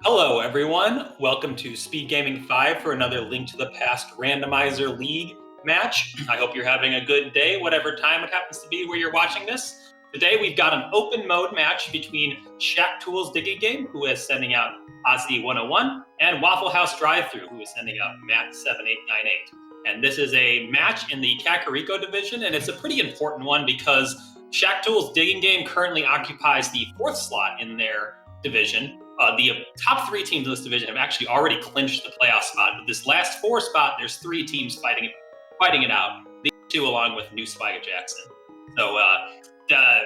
Hello, everyone. Welcome to SpeedGaming 5 for another Link to the Past Randomizer League match. I hope you're having a good day, whatever time it happens to be where you're watching this. Today, we've got an open mode match between Shaktool's Digging Game, who is sending out Ozzy101, and Waffle House Drive-Thru, who is sending out Matt7898. And this is a match in the Kakariko division, and it's a pretty important one because Shaktool's Digging Game currently occupies the 4th slot in their division. The top 3 teams in this division have actually already clinched the playoff spot, but this last 4 spot, there's 3 teams fighting it out. These 2 along with New Spiga Jackson. So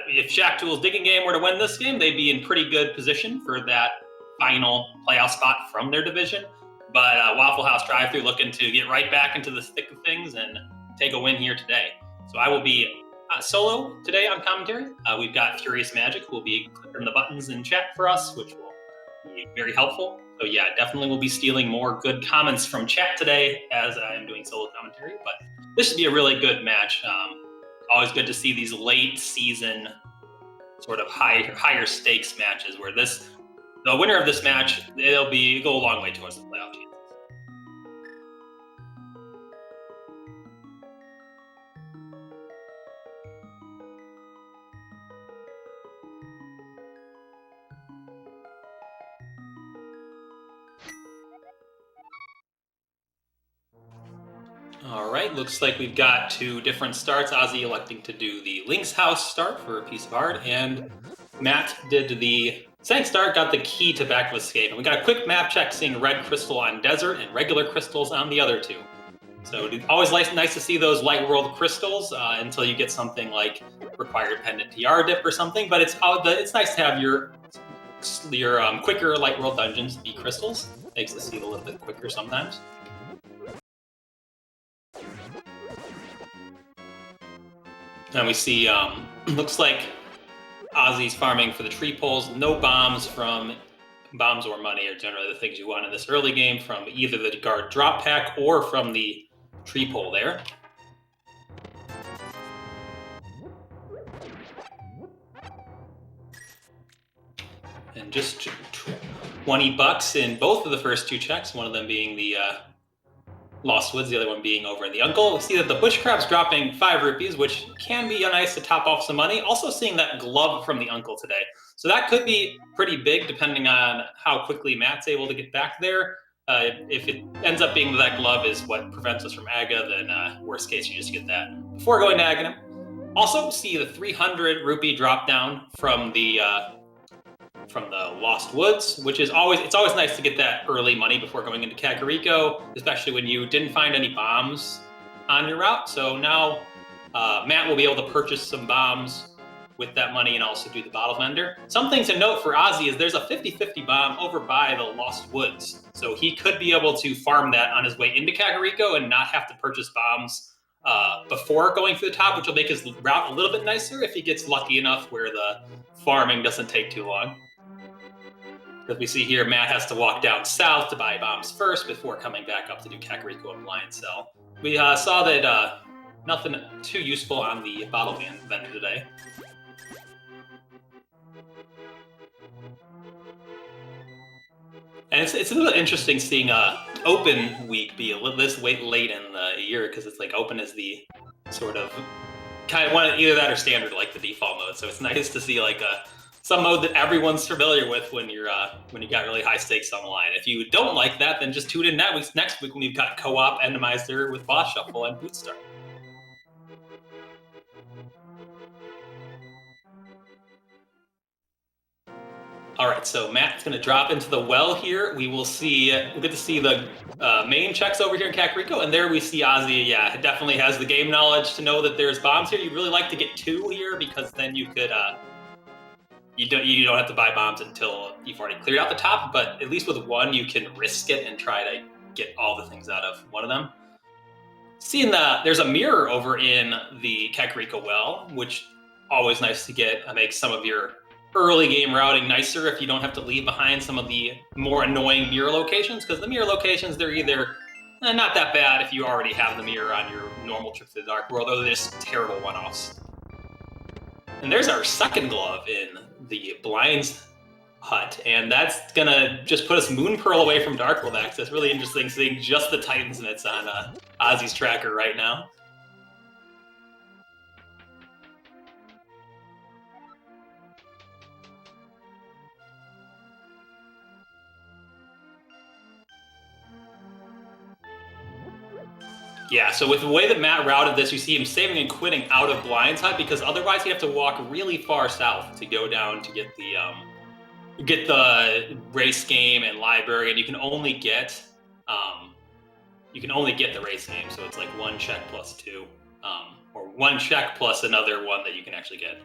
if Shaktool's Digging Game were to win this game, they'd be in pretty good position for that final playoff spot from their division. But Waffle House Drive-Thru looking to get right back into the thick of things and take a win here today. So I will be solo today on commentary. We've got Furious Magic, who will be clicking the buttons in chat for us, which will be very helpful. So yeah, definitely will be stealing more good comments from chat today as I am doing solo commentary, but this should be a really good match. Always good to see these late season sort of higher stakes matches where the winner of this match, it'll go a long way towards the playoff chances. All right, looks like we've got 2 different starts. Ozzy electing to do the Link's House start for a piece of art, and Matt did the Sank start, got the key to Back of Escape. And we got a quick map check seeing red crystal on desert and regular crystals on the other 2. So always nice to see those light world crystals until you get something like required pendant TR dip or something. But it's nice to have your quicker light world dungeons be crystals. Makes the seed a little bit quicker sometimes. And we see, looks like Ozzy's farming for the tree poles. No bombs or money are generally the things you want in this early game from either the guard drop pack or from the tree pole there. And just 20 bucks in both of the first 2 checks, one of them being the Lost Woods, the other one being over in the Uncle. We see that the bush crab's dropping 5 rupees, which can be nice to top off some money. Also seeing that glove from the Uncle today. So that could be pretty big depending on how quickly Matt's able to get back there. If it ends up being that glove is what prevents us from Aga, then worst case, you just get that before going to Aghanim. Also see the 300 rupee drop down from the Lost Woods, which is always nice to get that early money before going into Kakariko, especially when you didn't find any bombs on your route. So now Matt will be able to purchase some bombs with that money and also do the bottle vendor. Something to note for Ozzy is there's a 50-50 bomb over by the Lost Woods. So he could be able to farm that on his way into Kakariko and not have to purchase bombs before going through the top, which will make his route a little bit nicer if he gets lucky enough where the farming doesn't take too long. As we see here, Matt has to walk down south to buy bombs first before coming back up to do Kakariko and Blind Cell. We saw that nothing too useful on the bottle vendor today. And it's a little interesting seeing Open Week be this late in the year, because it's like Open is the sort of kind of one either that or Standard, like the default mode. So it's nice to see like some mode that everyone's familiar with when you got really high stakes on the line. If you don't like that, then just tune in next week when we've got co-op Randomizer with Boss Shuffle and Bootstar. All right, so Matt's going to drop into the well here. We'll get to see the main checks over here in Kakariko, and there we see Ozzy. Yeah, definitely has the game knowledge to know that there's bombs here. You'd really like to get 2 here because then you could. You don't have to buy bombs until you've already cleared out the top, but at least with 1, you can risk it and try to get all the things out of one of them. Seeing that there's a mirror over in the Kakariko well, which always nice to get. Makes some of your early game routing nicer if you don't have to leave behind some of the more annoying mirror locations, because the mirror locations, they're either not that bad if you already have the mirror on your normal trip to the Dark World, or they're just terrible one-offs. And there's our second glove in the Blinds hut, and that's gonna just put us Moon Pearl away from Dark World access. Really interesting seeing just the Titans Mitts on Ozzy's tracker right now. Yeah, so with the way that Matt routed this, you see him saving and quitting out of Blind's hut because otherwise he'd have to walk really far south to go down to get the race game and library, and you can only get the race game. So it's like one check plus two, or one check plus another one that you can actually get.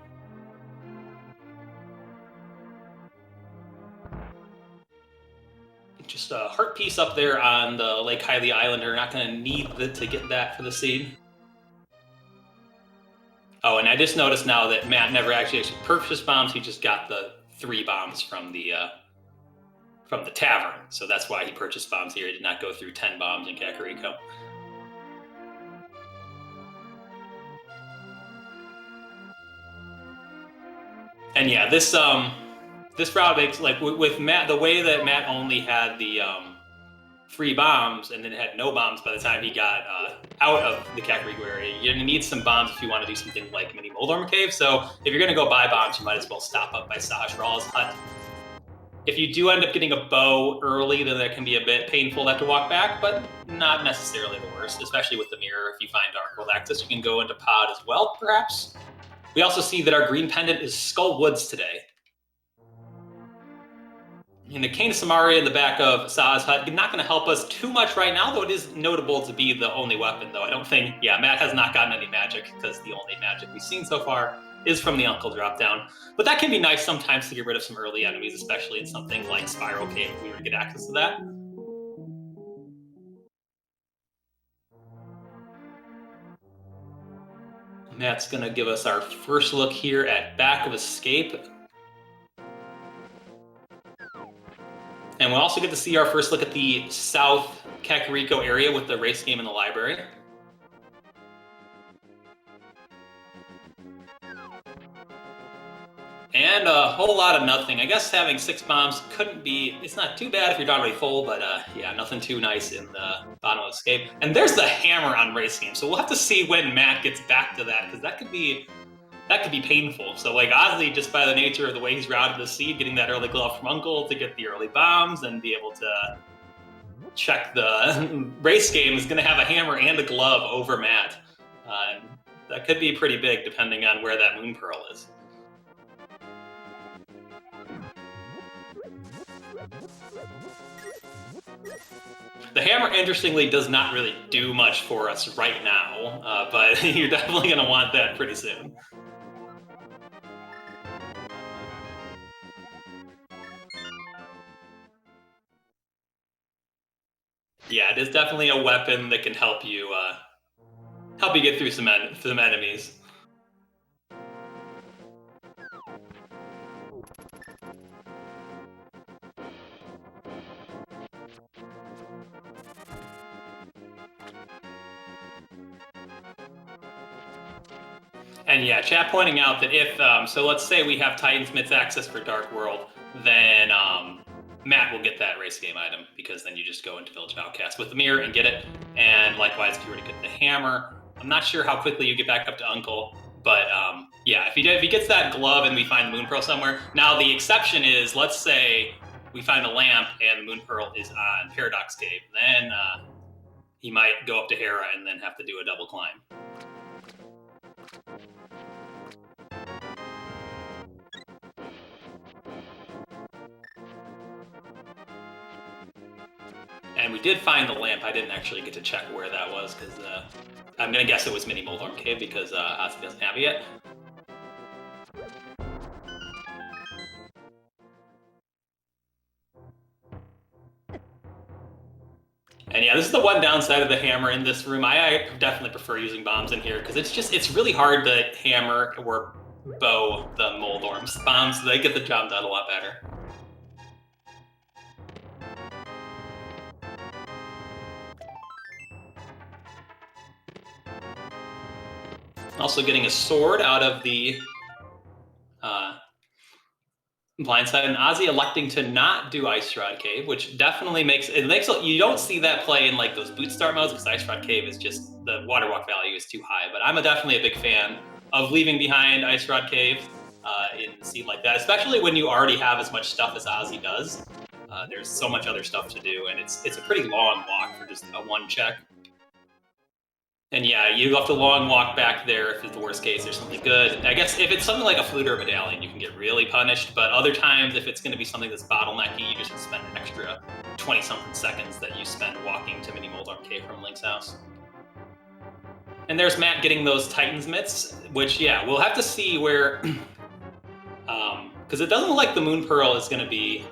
Just a heart piece up there on the Lake Hylia Islander. Not going to need to get that for the seed. Oh, and I just noticed now that Matt never actually purchased bombs. He just got the 3 bombs from the tavern. So that's why he purchased bombs here. He did not go through 10 bombs in Kakariko. And yeah, this route makes, like, with Matt, the way that Matt only had the 3 bombs and then had no bombs by the time he got out of the Kakariko area. You're gonna need some bombs if you want to do something like Mini Moldorm Cave. So if you're gonna go buy bombs, you might as well stop up by Saj Rawl's hut. If you do end up getting a bow early, then that can be a bit painful to have to walk back, but not necessarily the worst, especially with the mirror. If you find Dark World access, you can go into pod as well, perhaps. We also see that our green pendant is Skull Woods today. And the Cane Samaria in the back of Sah's hut, not going to help us too much right now, though it is notable to be the only weapon, though. I don't think, yeah, Matt has not gotten any magic, because the only magic we've seen so far is from the Uncle drop down. But that can be nice sometimes to get rid of some early enemies, especially in something like Spiral Cave, if we were to get access to that. Matt's going to give us our first look here at Back of Escape. And we'll also get to see our first look at the South Kakariko area with the race game in the library. And a whole lot of nothing. I guess having 6 bombs couldn't be, it's not too bad if you're not already full, but yeah, nothing too nice in the bottom of Escape. And there's the hammer on race game, so we'll have to see when Matt gets back to that, because that could be painful. So like Osley, just by the nature of the way he's routed the seed, getting that early glove from Uncle to get the early bombs and be able to check the race game, is going to have a hammer and a glove over Matt. That could be pretty big depending on where that Moon Pearl is. The hammer, interestingly, does not really do much for us right now, but you're definitely going to want that pretty soon. Yeah, it is definitely a weapon that can help you get through some enemies. And yeah, chat pointing out that if, so let's say we have Titan Smith's access for Dark World, then Matt will get that race game item, because then you just go into Village of Outcast with the mirror and get it. And likewise, if you were to get the hammer, I'm not sure how quickly you get back up to Uncle, but yeah, if he gets that glove and we find the Moon Pearl somewhere. Now the exception is, let's say we find the lamp and the Moon Pearl is on Paradox Cave, then he might go up to Hera and then have to do a double climb. And we did find the lamp. I didn't actually get to check where that was, because I'm going to guess it was Mini Moldorm Cave, because Ozzy doesn't have it yet. And yeah, this is the one downside of the hammer in this room. I definitely prefer using bombs in here, because it's really hard to hammer or bow the Moldorms. Bombs, they get the job done a lot better. Also getting a sword out of the Blindside and Ozzy electing to not do Ice Rod Cave, which definitely makes you don't see that play in like those boot start modes because Ice Rod Cave is just the water walk value is too high. But I'm definitely a big fan of leaving behind Ice Rod Cave in a scene like that, especially when you already have as much stuff as Ozzy does. There's so much other stuff to do, and it's a pretty long walk for just a one check. And yeah, you have to long walk back there if it's the worst case, there's something good. I guess if it's something like a flute or a medallion, you can get really punished. But other times, if it's going to be something that's bottlenecky, you just spend an extra 20-something seconds that you spend walking to Mini Moldorm Cave from Link's house. And there's Matt getting those Titan's mitts, which, yeah, we'll have to see where... Because it doesn't look like the Moon Pearl is going to be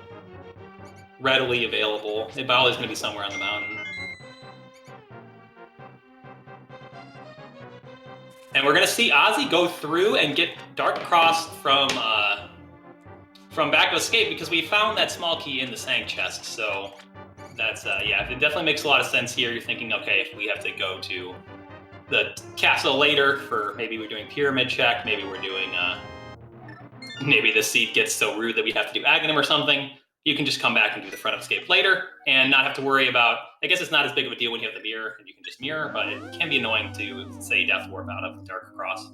readily available. It probably is going to be somewhere on the mountain. And we're gonna see Ozzy go through and get Dark Cross from back of escape because we found that small key in the Sang chest. So that's yeah, it definitely makes a lot of sense here. You're thinking, okay, if we have to go to the castle later for maybe we're doing pyramid check, maybe we're doing maybe the seed gets so rude that we have to do Aghanim or something. You can just come back and do the front of escape later and not have to worry about, I guess it's not as big of a deal when you have the mirror and you can just mirror, but it can be annoying to say Death Warp out of Dark Cross.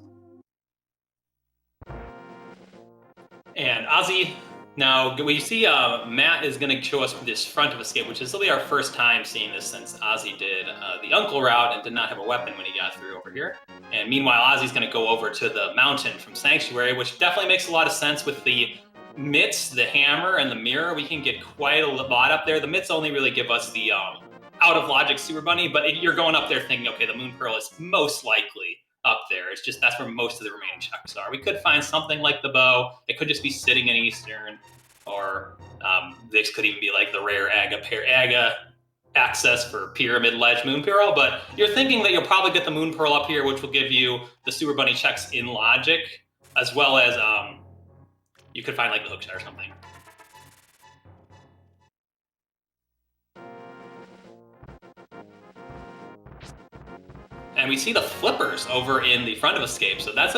And Ozzy, now we see Matt is going to show us this front of escape, which is really our first time seeing this since Ozzy did the Uncle route and did not have a weapon when he got through over here. And meanwhile, Ozzy's going to go over to the mountain from Sanctuary, which definitely makes a lot of sense with the mitts, the hammer, and the mirror. We can get quite a lot up there. The mitts only really give us the out of logic Super Bunny, but you're going up there thinking, okay, the Moon Pearl is most likely up there. It's just that's where most of the remaining checks are. We could find something like the bow. It could just be sitting in Eastern, or this could even be like the rare Aga access for Pyramid Ledge Moon Pearl. But you're thinking that you'll probably get the Moon Pearl up here, which will give you the Super Bunny checks in logic, as well as you could find like the hookshot or something. And we see the flippers over in the front of escape, so that's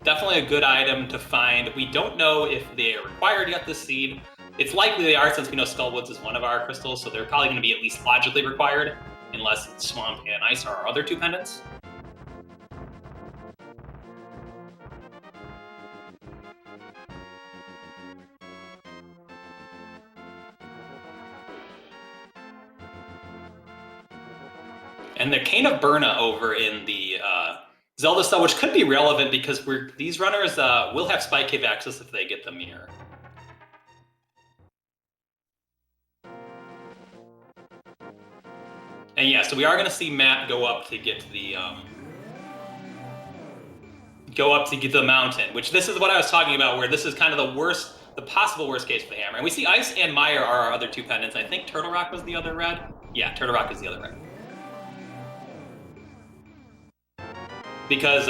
definitely a good item to find. We don't know if they are required yet this seed. It's likely they are since we know Skullwoods is one of our crystals, so they're probably going to be at least logically required, unless Swamp and Ice are our other two pendants. And the Cane of Burna over in the Zelda style, which could be relevant because these runners will have Spike Cave access if they get the mirror. And yeah, so we are going to see Matt go up to get the mountain, which this is what I was talking about, where this is kind of the possible worst case for the hammer. And we see Ice and Meyer are our other two pendants. I think Turtle Rock was the other red. Yeah, Turtle Rock is the other red. Because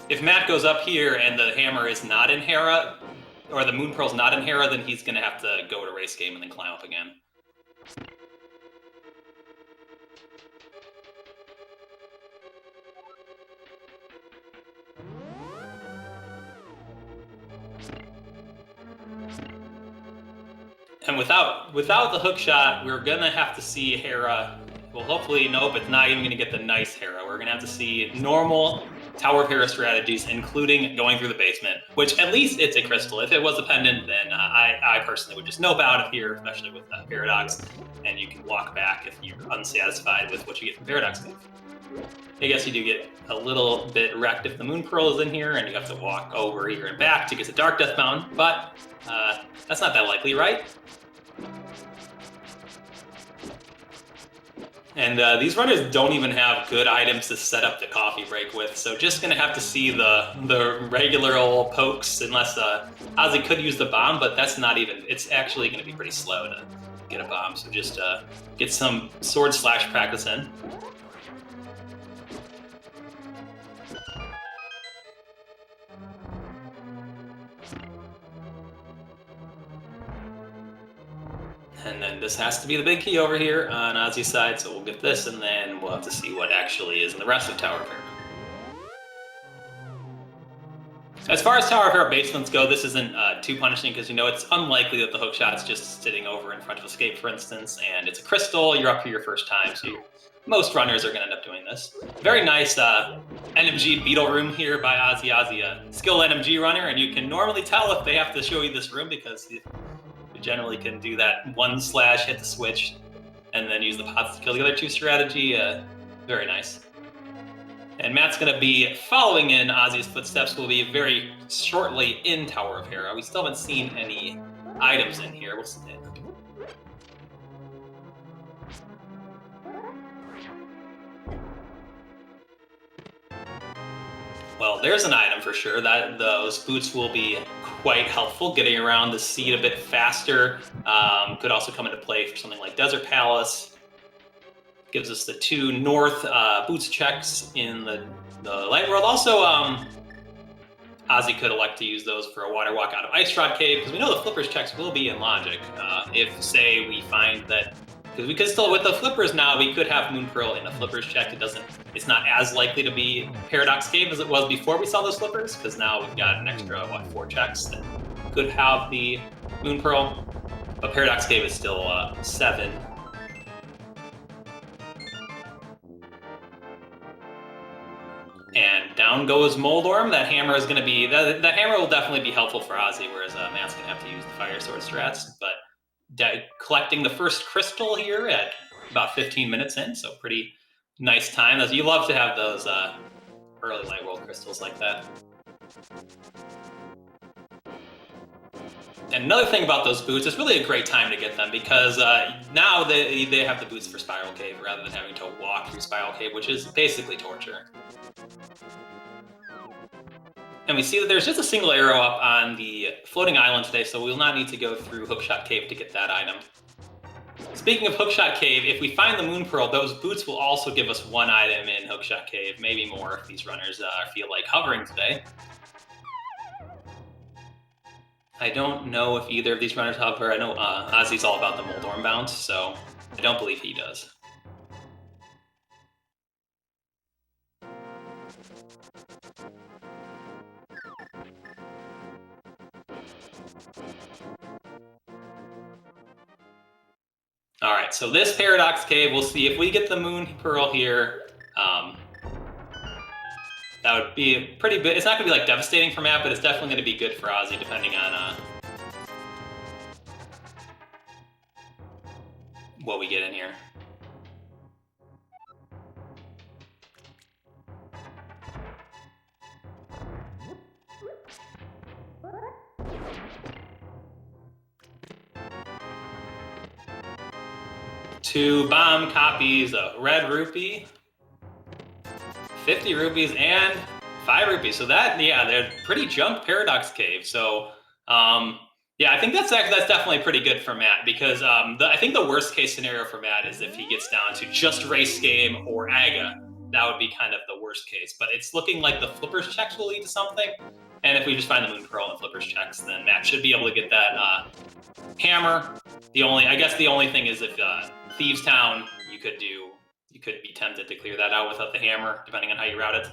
if Matt goes up here and the hammer is not in Hera, or the Moon Pearl's not in Hera, then he's going to have to go to race game and then climb up again. And without the hook shot, we're going to have to see Hera. Well, hopefully, nope, it's not even going to get the nice Hera. We're going to have to see normal Tower of Hera strategies, including going through the basement, which at least it's a crystal. If it was a pendant, then I personally would just nope out of here, especially with Paradox, and you can walk back if you're unsatisfied with what you get from Paradox. I guess you do get a little bit wrecked if the Moon Pearl is in here, and you have to walk over here and back to get the Dark Death Mountain, but that's not that likely, right? And these runners don't even have good items to set up the coffee break with, so just gonna have to see the regular old pokes, unless Ozzy could use the bomb, but that's not even, it's actually gonna be pretty slow to get a bomb, so just get some sword slash practice in. And then this has to be the big key over here on Ozzy's side, so we'll get this, and then we'll have to see what actually is in the rest of Tower of Hera. As far as Tower of Hera basements go, this isn't too punishing because you know it's unlikely that the hook shot's just sitting over in front of escape, for instance, and it's a crystal. You're up for your first time, so most runners are going to end up doing this. Very nice NMG beetle room here by Ozzy. Ozzy, a skilled NMG runner, and you can normally tell if they have to show you this room because you generally can do that 1/, hit the switch, and then use the pots to kill the other 2 strategy. Very nice. And Matt's going to be following in Ozzy's footsteps. Will be very shortly in Tower of Hera. We still haven't seen any items in here. We'll see. Well, there's an item for sure. That those boots will be quite helpful, getting around the seed a bit faster. Could also come into play for something like Desert Palace. Gives us the 2 north boots checks in the light world. Also, Ozzy could elect to use those for a water walk out of Ice Rod Cave, because we know the flippers checks will be in logic. If, say, we find that, because we could still, with the flippers now, we could have Moon Pearl in a flippers check. It's not as likely to be Paradox Cave as it was before we saw those flippers, because now we've got an extra, 4 checks that could have the Moon Pearl. But Paradox Cave is still 7. And down goes Moldorm. That hammer is going to be... That hammer will definitely be helpful for Ozzy, whereas Matt's going to have to use the Fire Sword strats. But collecting the first crystal here at about 15 minutes in, so pretty nice time. You love to have those early light world crystals like that. And another thing about those boots, it's really a great time to get them because now they have the boots for Spiral Cave rather than having to walk through Spiral Cave, which is basically torture. And we see that there's just a single arrow up on the floating island today, so we will not need to go through Hookshot Cave to get that item. Speaking of Hookshot Cave, if we find the Moon Pearl, those boots will also give us 1 item in Hookshot Cave, maybe more if these runners feel like hovering today. I don't know if either of these runners hover. I know Ozzy's all about the Moldorm bounce, so I don't believe he does. All right, so this Paradox Cave, we'll see if we get the Moon Pearl here. That would be pretty good. It's not going to be like devastating for Matt, but it's definitely going to be good for Ozzy, depending on what we get in here. Two bomb copies of red rupee, 50 rupees, and 5 rupees. So that, yeah, they're pretty junk Paradox Cave. So, yeah, I think that's definitely pretty good for Matt because I think the worst case scenario for Matt is if he gets down to just race game or Aga. That would be kind of the worst case. But it's looking like the flippers checks will lead to something. And if we just find the Moon Pearl and flippers checks, then Matt should be able to get that hammer. I guess the only thing is if Thieves Town, you could be tempted to clear that out without the hammer, depending on how you route it.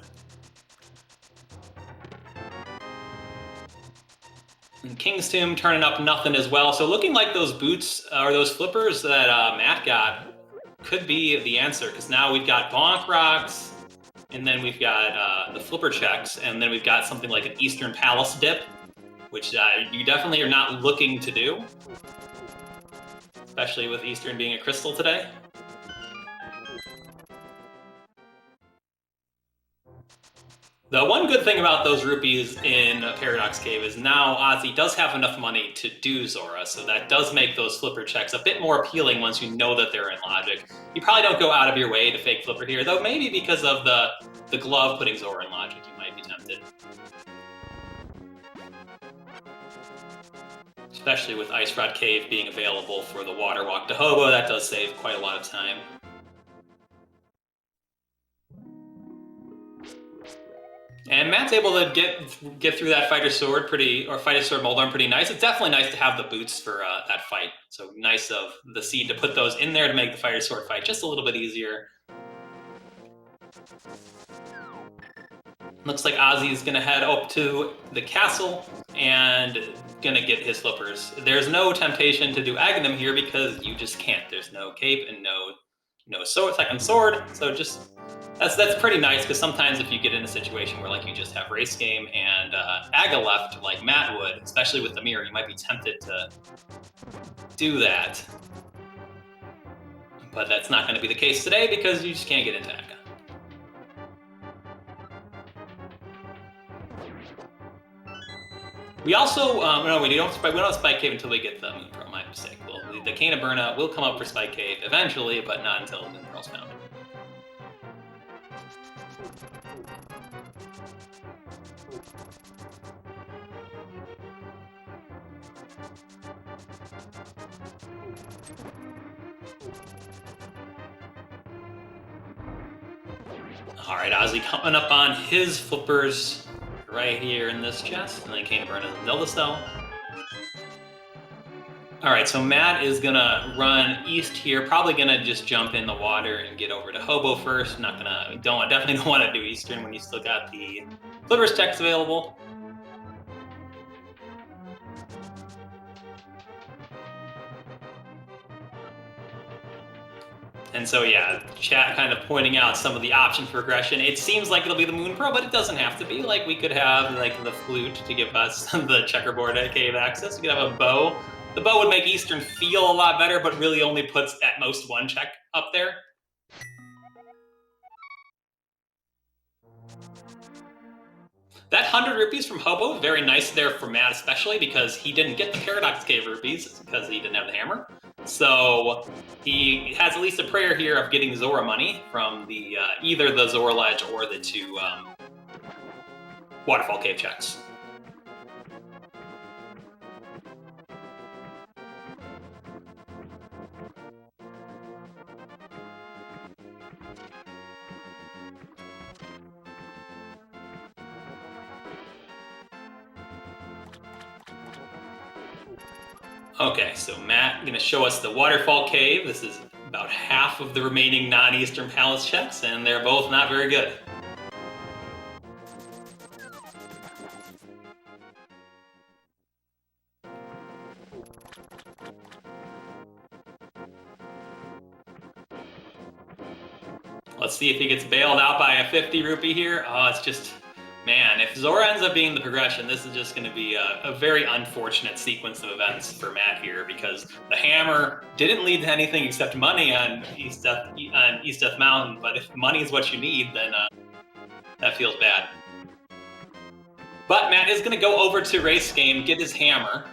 And King's Tomb turning up nothing as well. So looking like those boots or those flippers that Matt got could be the answer, because now we've got Bonk Rocks, and then we've got the flipper checks, and then we've got something like an Eastern Palace dip, which you definitely are not looking to do, especially with Eastern being a crystal today. The one good thing about those rupees in Paradox Cave is now Ozzy does have enough money to do Zora, so that does make those flipper checks a bit more appealing once you know that they're in logic. You probably don't go out of your way to fake flipper here, though maybe because of the glove putting Zora in logic, you might be tempted. Especially with Ice Rod Cave being available for the water walk to Hobo, that does save quite a lot of time. And Matt's able to get through that Fighter Sword Moldorm pretty nice. It's definitely nice to have the boots for that fight. So nice of the seed to put those in there to make the Fighter Sword fight just a little bit easier. Looks like Ozzy's gonna head up to the castle and gonna get his flippers. There's no temptation to do Aghanim here because you just can't. There's no cape and no second sword. So just that's pretty nice, because sometimes if you get in a situation where like you just have race game and Aga left like Matt would, especially with the mirror, you might be tempted to do that. But that's not going to be the case today because you just can't get into Aga. We also, no, we don't Spike Cave until we get the Moon Pearl, my mistake. The Cane of Burna will come up for Spike Cave eventually, but not until the Moon Pearl's found. All right, Ozzy coming up on his flippers right here in this chest, and then Cane of Burna and Zelda Cell. All right, so Matt is gonna run east here, probably gonna just jump in the water and get over to Hobo first. Definitely don't want to do Eastern when you still got the flippers text available. And so, yeah, chat kind of pointing out some of the option progression. It seems like it'll be the Moon Pearl, but it doesn't have to be. Like, we could have, like, the flute to give us the checkerboard cave access. We could have a bow. The bow would make Eastern feel a lot better, but really only puts, at most, one check up there. That 100 rupees from Hobo, very nice there for Matt, especially because he didn't get the Paradox Cave rupees because he didn't have the hammer. So he has at least a prayer here of getting Zora money from the either the Zora Ledge or the two Waterfall Cave checks. Okay, so Matt gonna show us the Waterfall Cave. This is about half of the remaining non-Eastern Palace checks, and they're both not very good. Let's see if he gets bailed out by a 50 rupee here. Oh, it's just, man, if Zora ends up being the progression, this is just going to be a very unfortunate sequence of events for Matt here, because the hammer didn't lead to anything except money on East Death Mountain, but if money is what you need, then that feels bad. But Matt is going to go over to Race Game, get his hammer,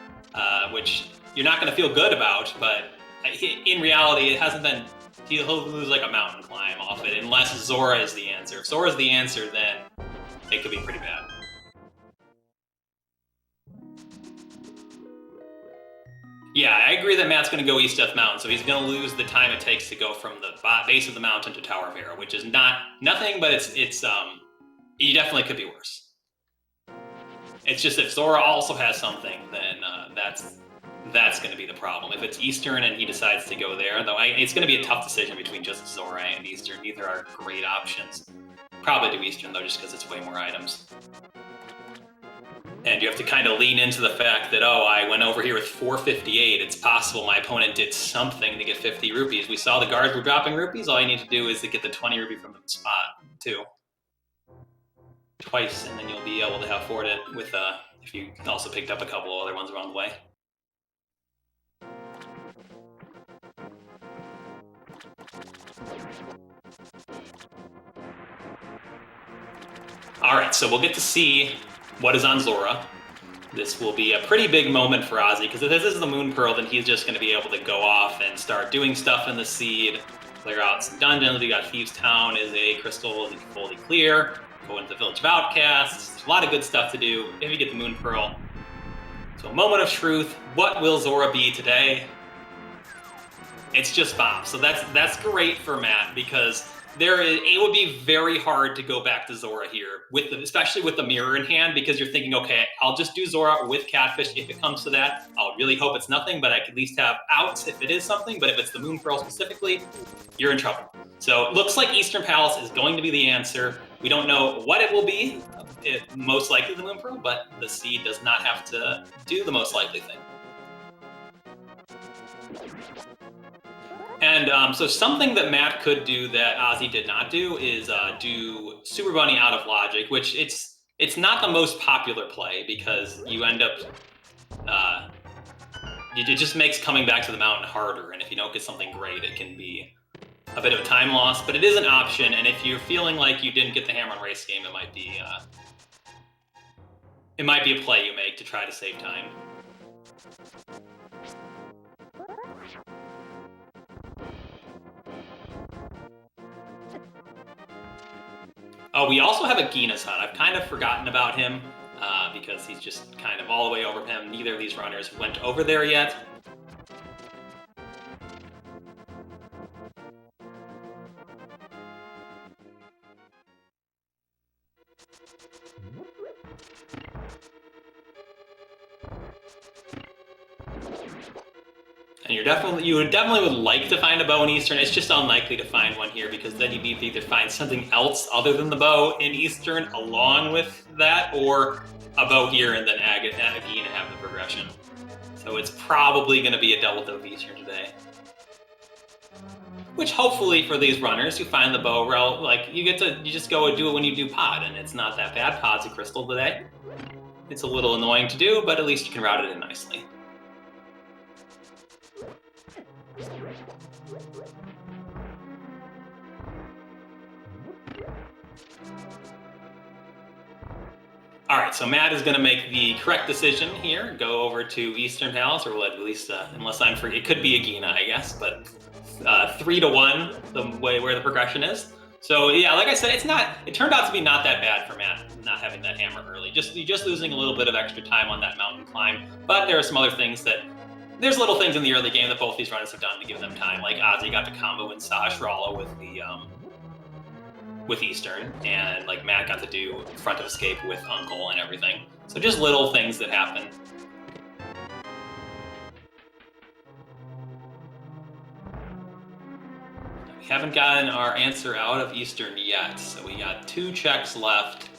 which you're not going to feel good about, but in reality, it hasn't been... He'll lose like a mountain climb off it, unless Zora is the answer. If Zora's the answer, then it could be pretty bad. Yeah, I agree that Matt's going to go East Death Mountain, so he's going to lose the time it takes to go from the base of the mountain to Tower of Hera, which is nothing, but it's he definitely could be worse. It's just if Zora also has something, then that's going to be the problem. If it's Eastern and he decides to go there, though, it's going to be a tough decision between just Zora and Eastern. Neither are great options. Probably do Eastern, though, just because it's way more items. And you have to kind of lean into the fact that, oh, I went over here with 458. It's possible my opponent did something to get 50 rupees. We saw the guards were dropping rupees. All you need to do is to get the 20 rupee from the spot, too. Twice, and then you'll be able to afford it with, if you also picked up a couple of other ones along the way. All right, so we'll get to see what is on Zora. This will be a pretty big moment for Ozzy, because if this is the Moon Pearl, then he's just going to be able to go off and start doing stuff in the seed, clear out some dungeons. We got Thieves Town is a crystal fully clear, go into the Village of Outcasts. There's a lot of good stuff to do if you get the Moon Pearl. So a moment of truth, what will Zora be today? It's just Bob. So that's great for Matt, because it would be very hard to go back to Zora here, especially with the mirror in hand, because you're thinking, okay, I'll just do Zora with Catfish if it comes to that. I'll really hope it's nothing, but I could at least have outs if it is something. But if it's the Moon Pearl specifically, you're in trouble. So it looks like Eastern Palace is going to be the answer. We don't know what it will be, most likely the Moon Pearl, but the seed does not have to do the most likely thing. And so something that Matt could do that Ozzy did not do is do Super Bunny out of logic, which it's not the most popular play because you end up it just makes coming back to the mountain harder, and if you don't get something great, it can be a bit of a time loss, but it is an option, and if you're feeling like you didn't get the hammer on race game, it might be a play you make to try to save time. Oh, we also have a Gina's Hut. I've kind of forgotten about him because he's just kind of all the way over him. Neither of these runners went over there yet. And you would definitely like to find a bow in Eastern. It's just unlikely to find one here because then you need to either find something else other than the bow in Eastern along with that, or a bow here and then Agina have the progression. So it's probably going to be a double dove Eastern today. Which hopefully for these runners, you find the bow, like you just go and do it when you do pod, and it's not that bad. Pod's a crystal today. It's a little annoying to do, but at least you can route it in nicely. All right, so Matt is going to make the correct decision here. Go over to Eastern Palace, or at least, unless I'm forgetting, it could be a Gina, I guess, but 3-1, the way where the progression is. So yeah, like I said, it turned out to be not that bad for Matt, not having that hammer early. You're just losing a little bit of extra time on that mountain climb, but there are some other things there's little things in the early game that both these runners have done to give them time. Like Ozzy got to combo in Sash Rala with Eastern, and like Matt got to do front of escape with Uncle and everything. So just little things that happen. We haven't gotten our answer out of Eastern yet, so we got 2 checks left.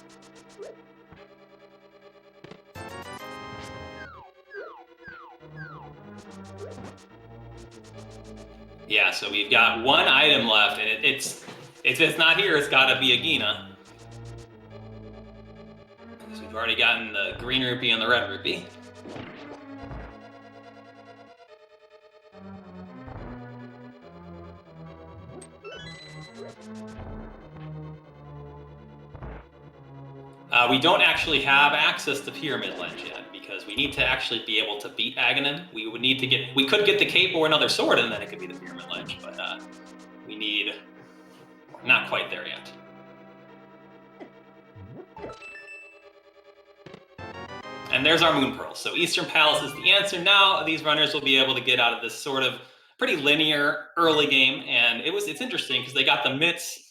Yeah, so we've got 1 item left, and if it's not here, it's got to be a Gina. So we've already gotten the green rupee and the red rupee. We don't actually have access to Pyramid Ledge yet because we need to actually be able to beat Ganon. We could get the cape or another sword, and then it could be the Pyramid Ledge, but we're not quite there yet. And there's our Moon Pearl. So Eastern Palace is the answer. Now these runners will be able to get out of this sort of pretty linear early game, and it's interesting because they got the Mitts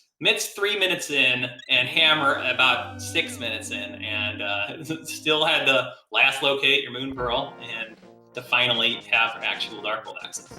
3 minutes in and Hammer about 6 minutes in, and still had to last locate your Moon Pearl and to finally have actual Dark World access.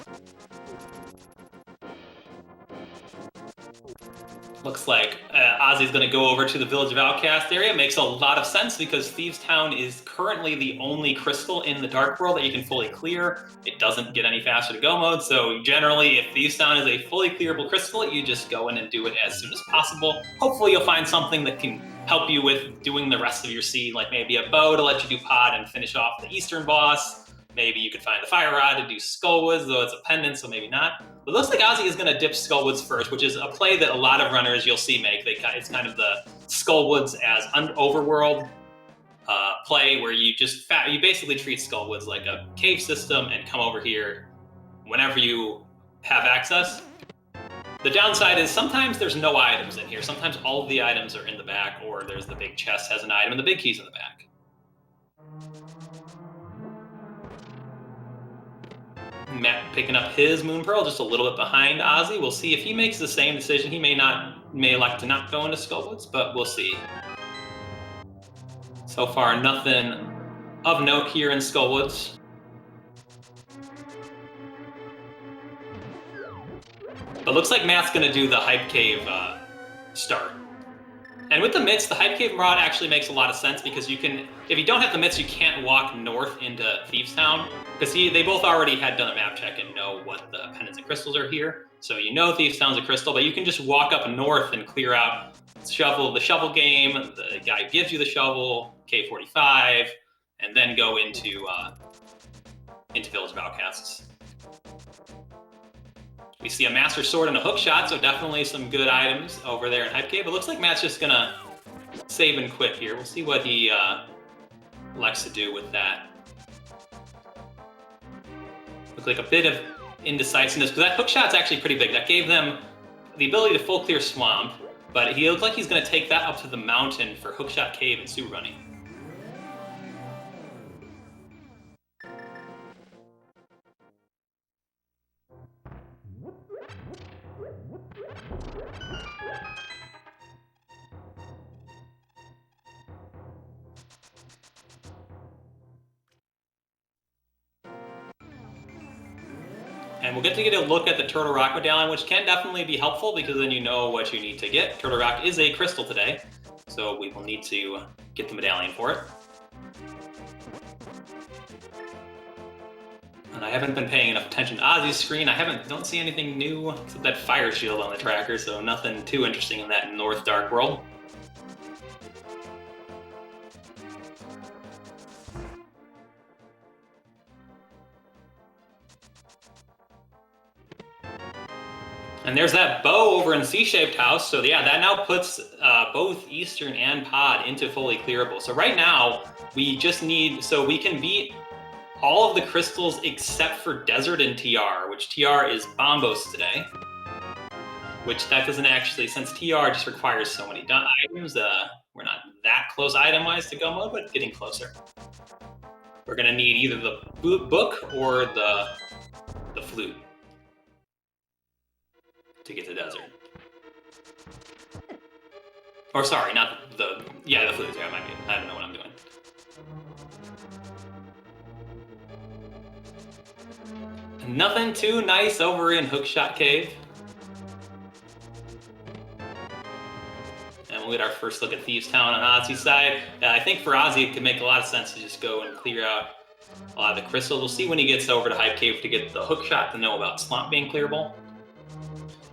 Looks like Ozzy's going to go over to the Village of Outcast area. Makes a lot of sense because Thieves Town is currently the only crystal in the Dark World that you can fully clear. It doesn't get any faster to go mode, so generally if Thieves Town is a fully clearable crystal, you just go in and do it as soon as possible. Hopefully you'll find something that can help you with doing the rest of your seed, like maybe a bow to let you do pod and finish off the Eastern boss. Maybe you could find the Fire Rod to do Skullwoods, though it's a pendant, so maybe not. But it looks like Ozzy is going to dip Skullwoods first, which is a play that a lot of runners you'll see make. It's kind of the Skullwoods as overworld play where you basically treat Skullwoods like a cave system and come over here whenever you have access. The downside is sometimes there's no items in here. Sometimes all of the items are in the back, or there's the big chest has an item and the big key's in the back. Matt picking up his Moon Pearl just a little bit behind Ozzy. We'll see if he makes the same decision. He may elect to not go into Skullwoods, but we'll see. So far, nothing of note here in Skullwoods. But looks like Matt's going to do the Hype Cave start. And with the mitts, the Hype Cave mod actually makes a lot of sense because you can, if you don't have the mitts, you can't walk north into Thieves Town because they both already had done a map check and know what the pendants and crystals are here. So you know Thieves Town's a crystal, but you can just walk up north and clear out the shovel game, the guy who gives you the shovel, K45, and then go into Village of Outcasts. We see a Master Sword and a Hook Shot, so definitely some good items over there in Hype Cave. It looks like Matt's just gonna save and quit here. We'll see what he likes to do with that. Looks like a bit of indecisiveness, because that Hook Shot's actually pretty big. That gave them the ability to full clear Swamp, but he looks like he's gonna take that up to the mountain for Hook Shot Cave and Super Bunny. And we'll get to get a look at the Turtle Rock medallion, which can definitely be helpful because then you know what you need to get. Turtle Rock is a crystal today, so we will need to get the medallion for it. And I haven't been paying enough attention to Ozzy's screen. Don't see anything new except that fire shield on the tracker, so nothing too interesting in that North Dark world. And there's that bow over in C-shaped house. So yeah, that now puts both Eastern and Pod into fully clearable. So right now, we just need, so we can beat all of the crystals except for Desert and TR, which TR is Bombos today. Which that doesn't actually, since TR just requires so many items, we're not that close item-wise to go mode, but getting closer. We're gonna need either the book or the flute to get to Desert. Or sorry, not the flute. Yeah, I don't know what I'm doing. Nothing too nice over in Hookshot Cave. And we'll get our first look at Thieves Town on Ozzy's side. I think for Ozzy, it could make a lot of sense to just go and clear out a lot of the crystals. We'll see when he gets over to Hype Cave to get the Hookshot to know about Swamp being clearable.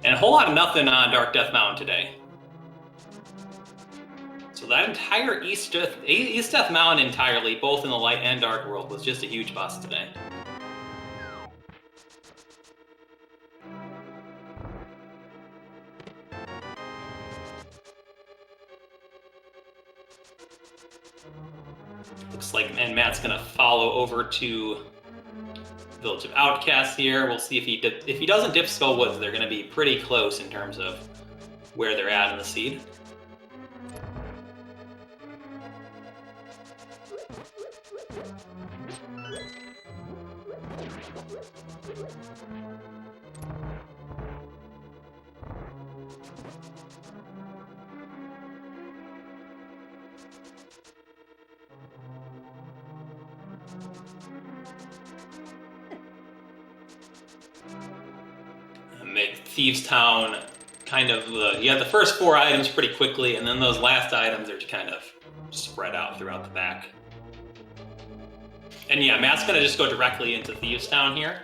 And a whole lot of nothing on Dark Death Mountain today. So that entire East Death Mountain entirely, both in the light and dark world, was just a huge bust today. Looks like, and Matt's gonna follow over to Village of Outcasts here. We'll see if he doesn't dip Skull Woods, they're gonna be pretty close in terms of where they're at in the seed. Make Thieves Town kind of, you have the first 4 items pretty quickly, and then those last items are kind of spread out throughout the back. And yeah, Matt's gonna just go directly into Thieves Town here.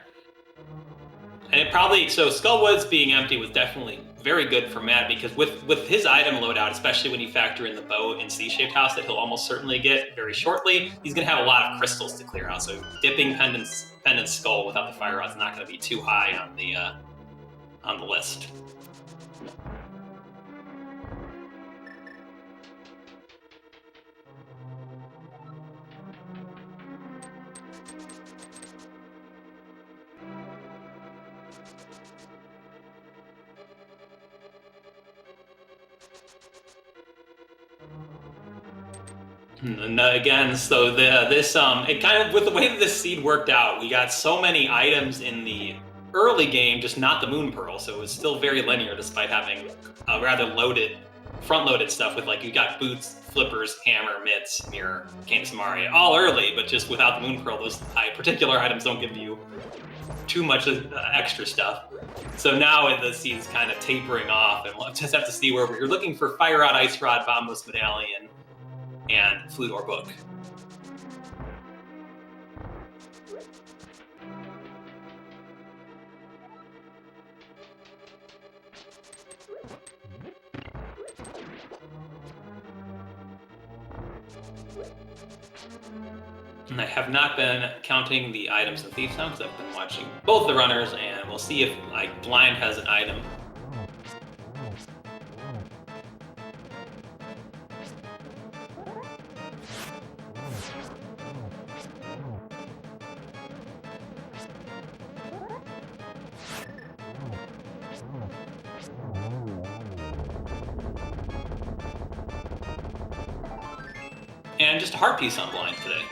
And it probably, so Skullwoods being empty was definitely very good for Matt, because with his item loadout, especially when you factor in the bow and C-shaped house that he'll almost certainly get very shortly, he's gonna have a lot of crystals to clear out. So dipping Pendant's Skull without the fire rod's not gonna be too high on the list. And again, so it kind of, with the way that this seed worked out, we got so many items in the early game, just not the Moon Pearl, so it was still very linear despite having a rather front-loaded stuff with, like, you got boots, flippers, hammer, mitts, mirror, cane Samaria, all early, but just without the Moon Pearl, those particular items don't give you too much extra stuff. So now the seed's kind of tapering off, and we'll just have to see where you're looking for Fire Rod, Ice Rod, Bombos Medallion, and Flute or Book. And I have not been counting the items in Thief Town because I've been watching both the runners, and we'll see if like Blind has an item. And just a heart piece on Blind today.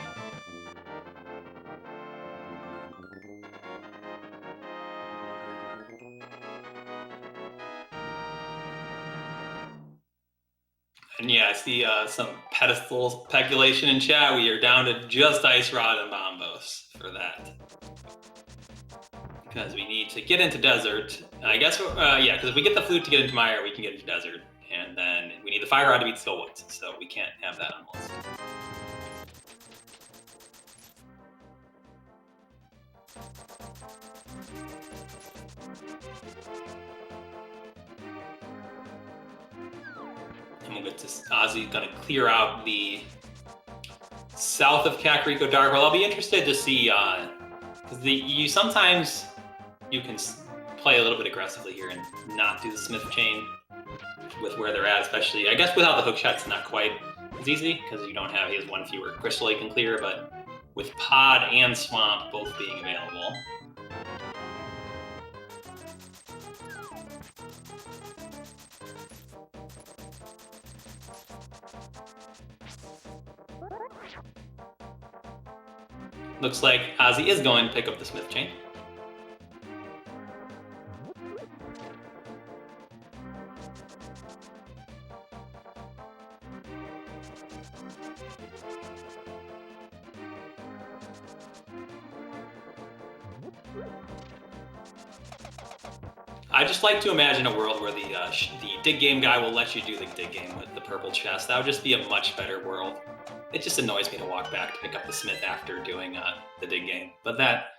And yeah, I see some pedestal speculation in chat. We are down to just Ice Rod and Bombos for that. Because we need to get into Desert. I guess, yeah, because if we get the Flute to get into Mire, we can get into Desert. And then we need the Fire Rod to beat Still Woods, so we can't have that on the list. And we'll get to Ozzy gonna clear out the south of Kakariko Dark World. I'll be interested to see, because sometimes you can play a little bit aggressively here and not do the Smith Chain with where they're at, especially, I guess without the hook shot, it's not quite as easy because he has one fewer crystal he can clear, but with Pod and Swamp both being available. Looks like Ozzy is going to pick up the Smith Chain. I just like to imagine a world where the dig game guy will let you do the dig game with the purple chest. That would just be a much better world. It just annoys me to walk back to pick up the Smith after doing the dig game. But that,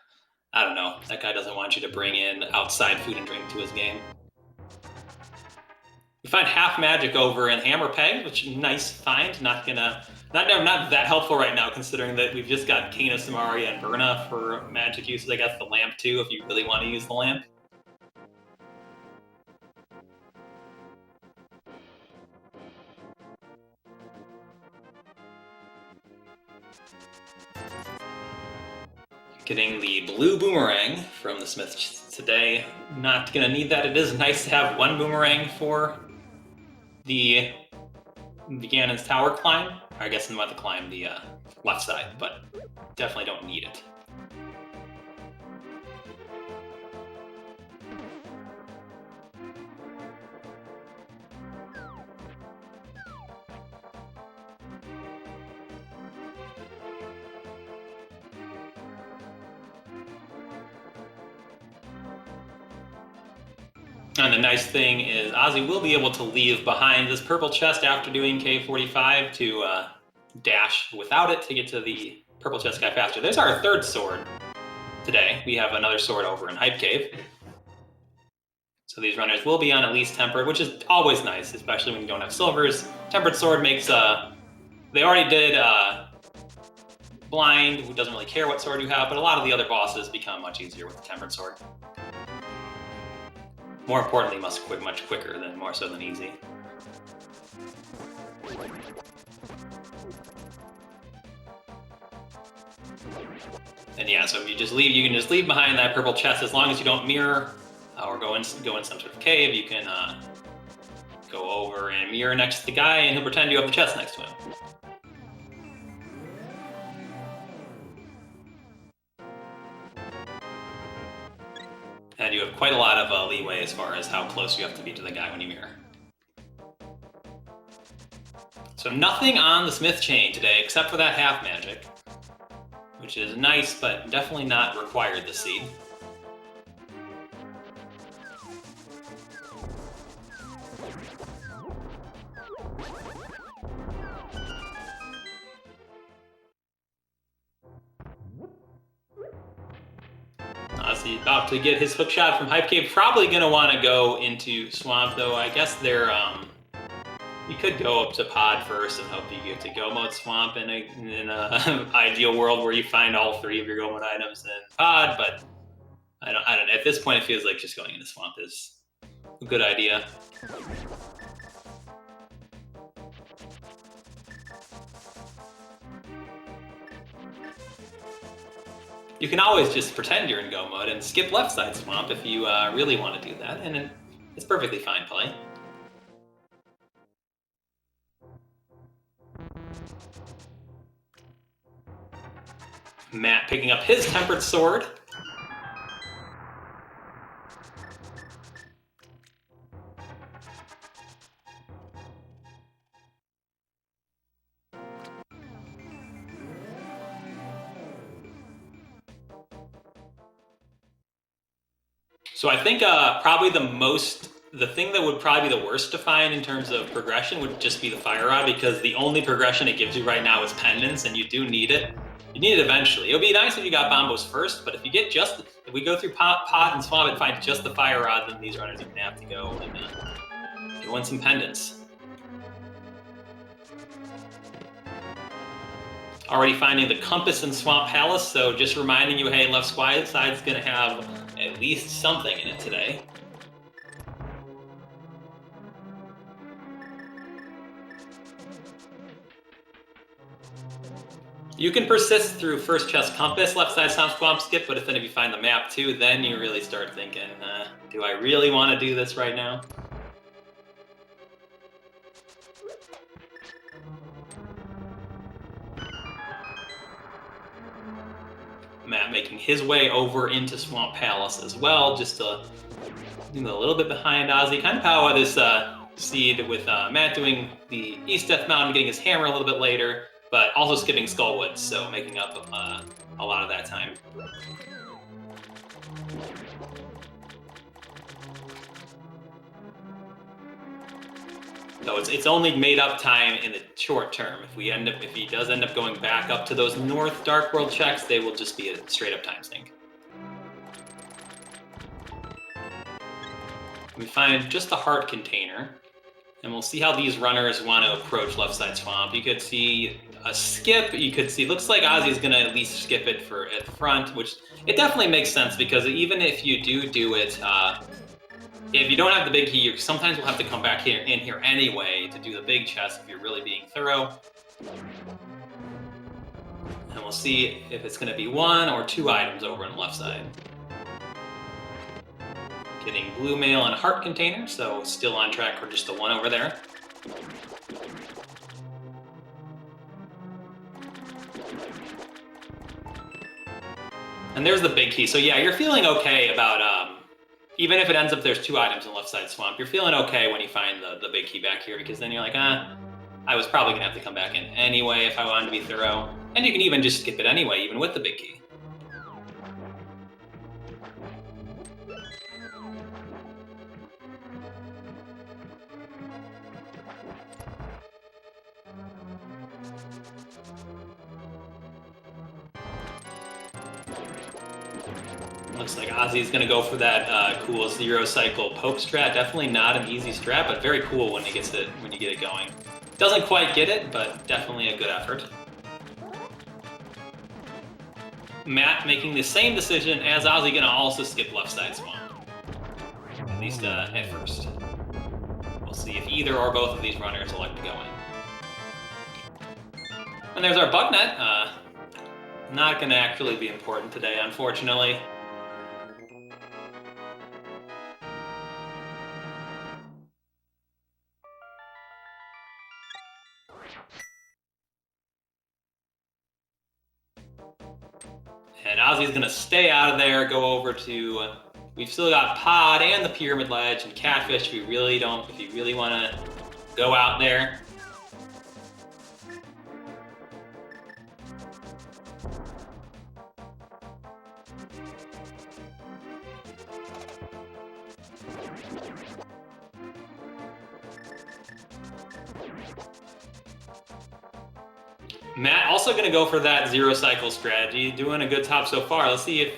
I don't know, that guy doesn't want you to bring in outside food and drink to his game. We find half magic over in Hammer Peg, which is a nice find. Not that helpful right now, considering that we've just got Kena, Samaria, and Verna for magic uses. I guess the lamp too, if you really want to use the lamp. Getting the blue boomerang from the Smith today. Not gonna need that. It is nice to have one boomerang for the Ganon's tower climb. I guess I'm about to climb the left side, but definitely don't need it. And the nice thing is Ozzy will be able to leave behind this purple chest after doing K45 to dash without it to get to the purple chest guy faster. There's our third sword today. We have another sword over in Hype Cave. So these runners will be on at least tempered, which is always nice, especially when you don't have silvers. Tempered sword makes, they already did blind, who doesn't really care what sword you have, but a lot of the other bosses become much easier with the tempered sword. More importantly, must quit much quicker than more so than easy. And yeah, so if you just leave, you can just leave behind that purple chest as long as you don't mirror or go in some sort of cave. You can go over and mirror next to the guy, and he'll pretend you have the chest next to him. And you have quite a lot of leeway as far as how close you have to be to the guy when you mirror. So nothing on the Smith Chain today except for that half magic, which is nice, but definitely not required this seed. He's about to get his hook shot from Hype Cave. Probably going to want to go into Swamp, though. I guess they're... You could go up to Pod first and hope you get to Go Mode Swamp in a ideal world where you find all 3 of your Go Mode items in Pod, but I don't know. At this point, it feels like just going into Swamp is a good idea. You can always just pretend you're in Go Mode and skip left side Swamp if you really want to do that, and it's perfectly fine play. Matt picking up his Tempered Sword. So I think probably the thing that would probably be the worst to find in terms of progression would just be the Fire Rod, because the only progression it gives you right now is pendants, and you do need it. You need it eventually. It would be nice if you got Bombos first, but if you get if we go through Pod and Swamp and find just the Fire Rod, then these runners are gonna have to go and win some pendants. Already finding the Compass in Swamp Palace, so just reminding you, hey, left side's gonna have at least something in it today. You can persist through first chest Compass, left side Swamp skip, but if you find the map too, then you really start thinking, do I really want to do this right now? Matt making his way over into Swamp Palace as well, just a little bit behind Ozzy. Kind of how this seed with Matt doing the East Death Mountain, getting his hammer a little bit later, but also skipping Skullwoods, so making up a lot of that time. So it's only made up time in the short term. If he does end up going back up to those North Dark World checks, they will just be a straight up time sink. We find just a heart container, and we'll see how these runners want to approach left side Swamp. You could see a skip. You could see, looks like Ozzy's going to at least skip it at the front, which it definitely makes sense, because even if you do it, if you don't have the big key, you sometimes will have to come back in here anyway to do the big chest if you're really being thorough. And we'll see if it's going to be 1 or 2 items over on the left side. Getting blue mail and heart container, so still on track for just the 1 over there. And there's the big key. So yeah, you're feeling okay about, even if it ends up there's 2 items in left side Swamp, you're feeling okay when you find the big key back here, because then you're like, I was probably gonna have to come back in anyway if I wanted to be thorough. And you can even just skip it anyway, even with the big key. Looks like Ozzy's going to go for that cool 0 cycle poke strat. Definitely not an easy strat, but very cool when you get it going. Doesn't quite get it, but definitely a good effort. Matt making the same decision as Ozzy, going to also skip left side Swamp. At least at first. We'll see if either or both of these runners elect to go in. And there's our bug net. Not going to actually be important today, unfortunately. And Ozzy's going to stay out of there, go over to, we've still got Pod and the Pyramid Ledge and Catfish if you really want to go out there. Matt also going to go for that 0 cycle strategy, doing a good top so far. Let's see if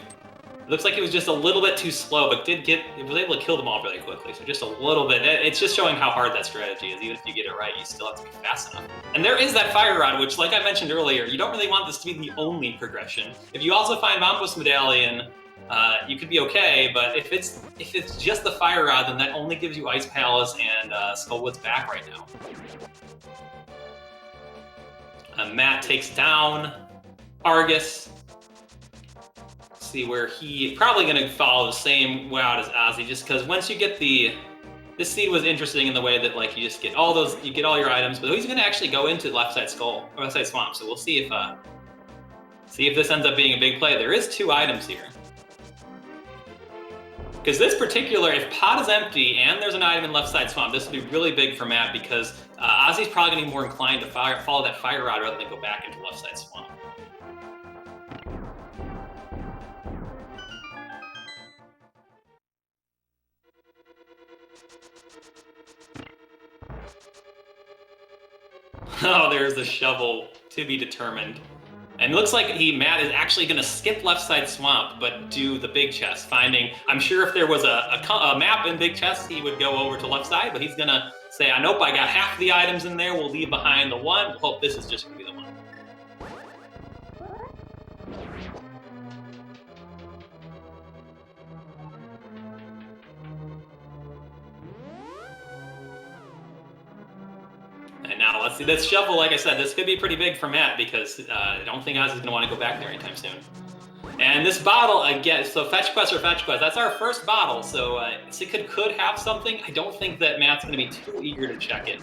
It looks like it was just a little bit too slow, but it was able to kill them all really quickly. So just a little bit. It's just showing how hard that strategy is. Even if you get it right, you still have to be fast enough. And there is that fire rod, which, like I mentioned earlier, you don't really want this to be the only progression. If you also find Vampus Medallion, you could be okay. But if it's just the fire rod, then that only gives you Ice Palace and Skullwood's back right now. Matt takes down Argus. See where he probably going to follow the same route as Ozzy, just because once you get this seed was interesting in the way that like you just get all those, you get all your items, but he's going to actually go into left side swamp. So we'll see if this ends up being a big play. There is 2 items here. Because this particular, if pot is empty and there's an item in left side swamp, this will be really big for Matt because Ozzy's probably going to be more inclined to follow that fire rod rather than go back into left side swamp. Oh, there's the shovel, to be determined. And it looks like Matt is actually going to skip left side swamp, but do the big chest, finding, I'm sure if there was a map in big chest, he would go over to left side, but he's going to say, nope, I got half the items in there, we'll leave behind the one, we'll hope this is just going to be the one. And now let's see this shovel. Like I said, this could be pretty big for Matt because I don't think Ozzy's going to want to go back there anytime soon. And this bottle, again, so fetch quest or fetch quest, that's our first bottle. So it could have something. I don't think that Matt's going to be too eager to check it.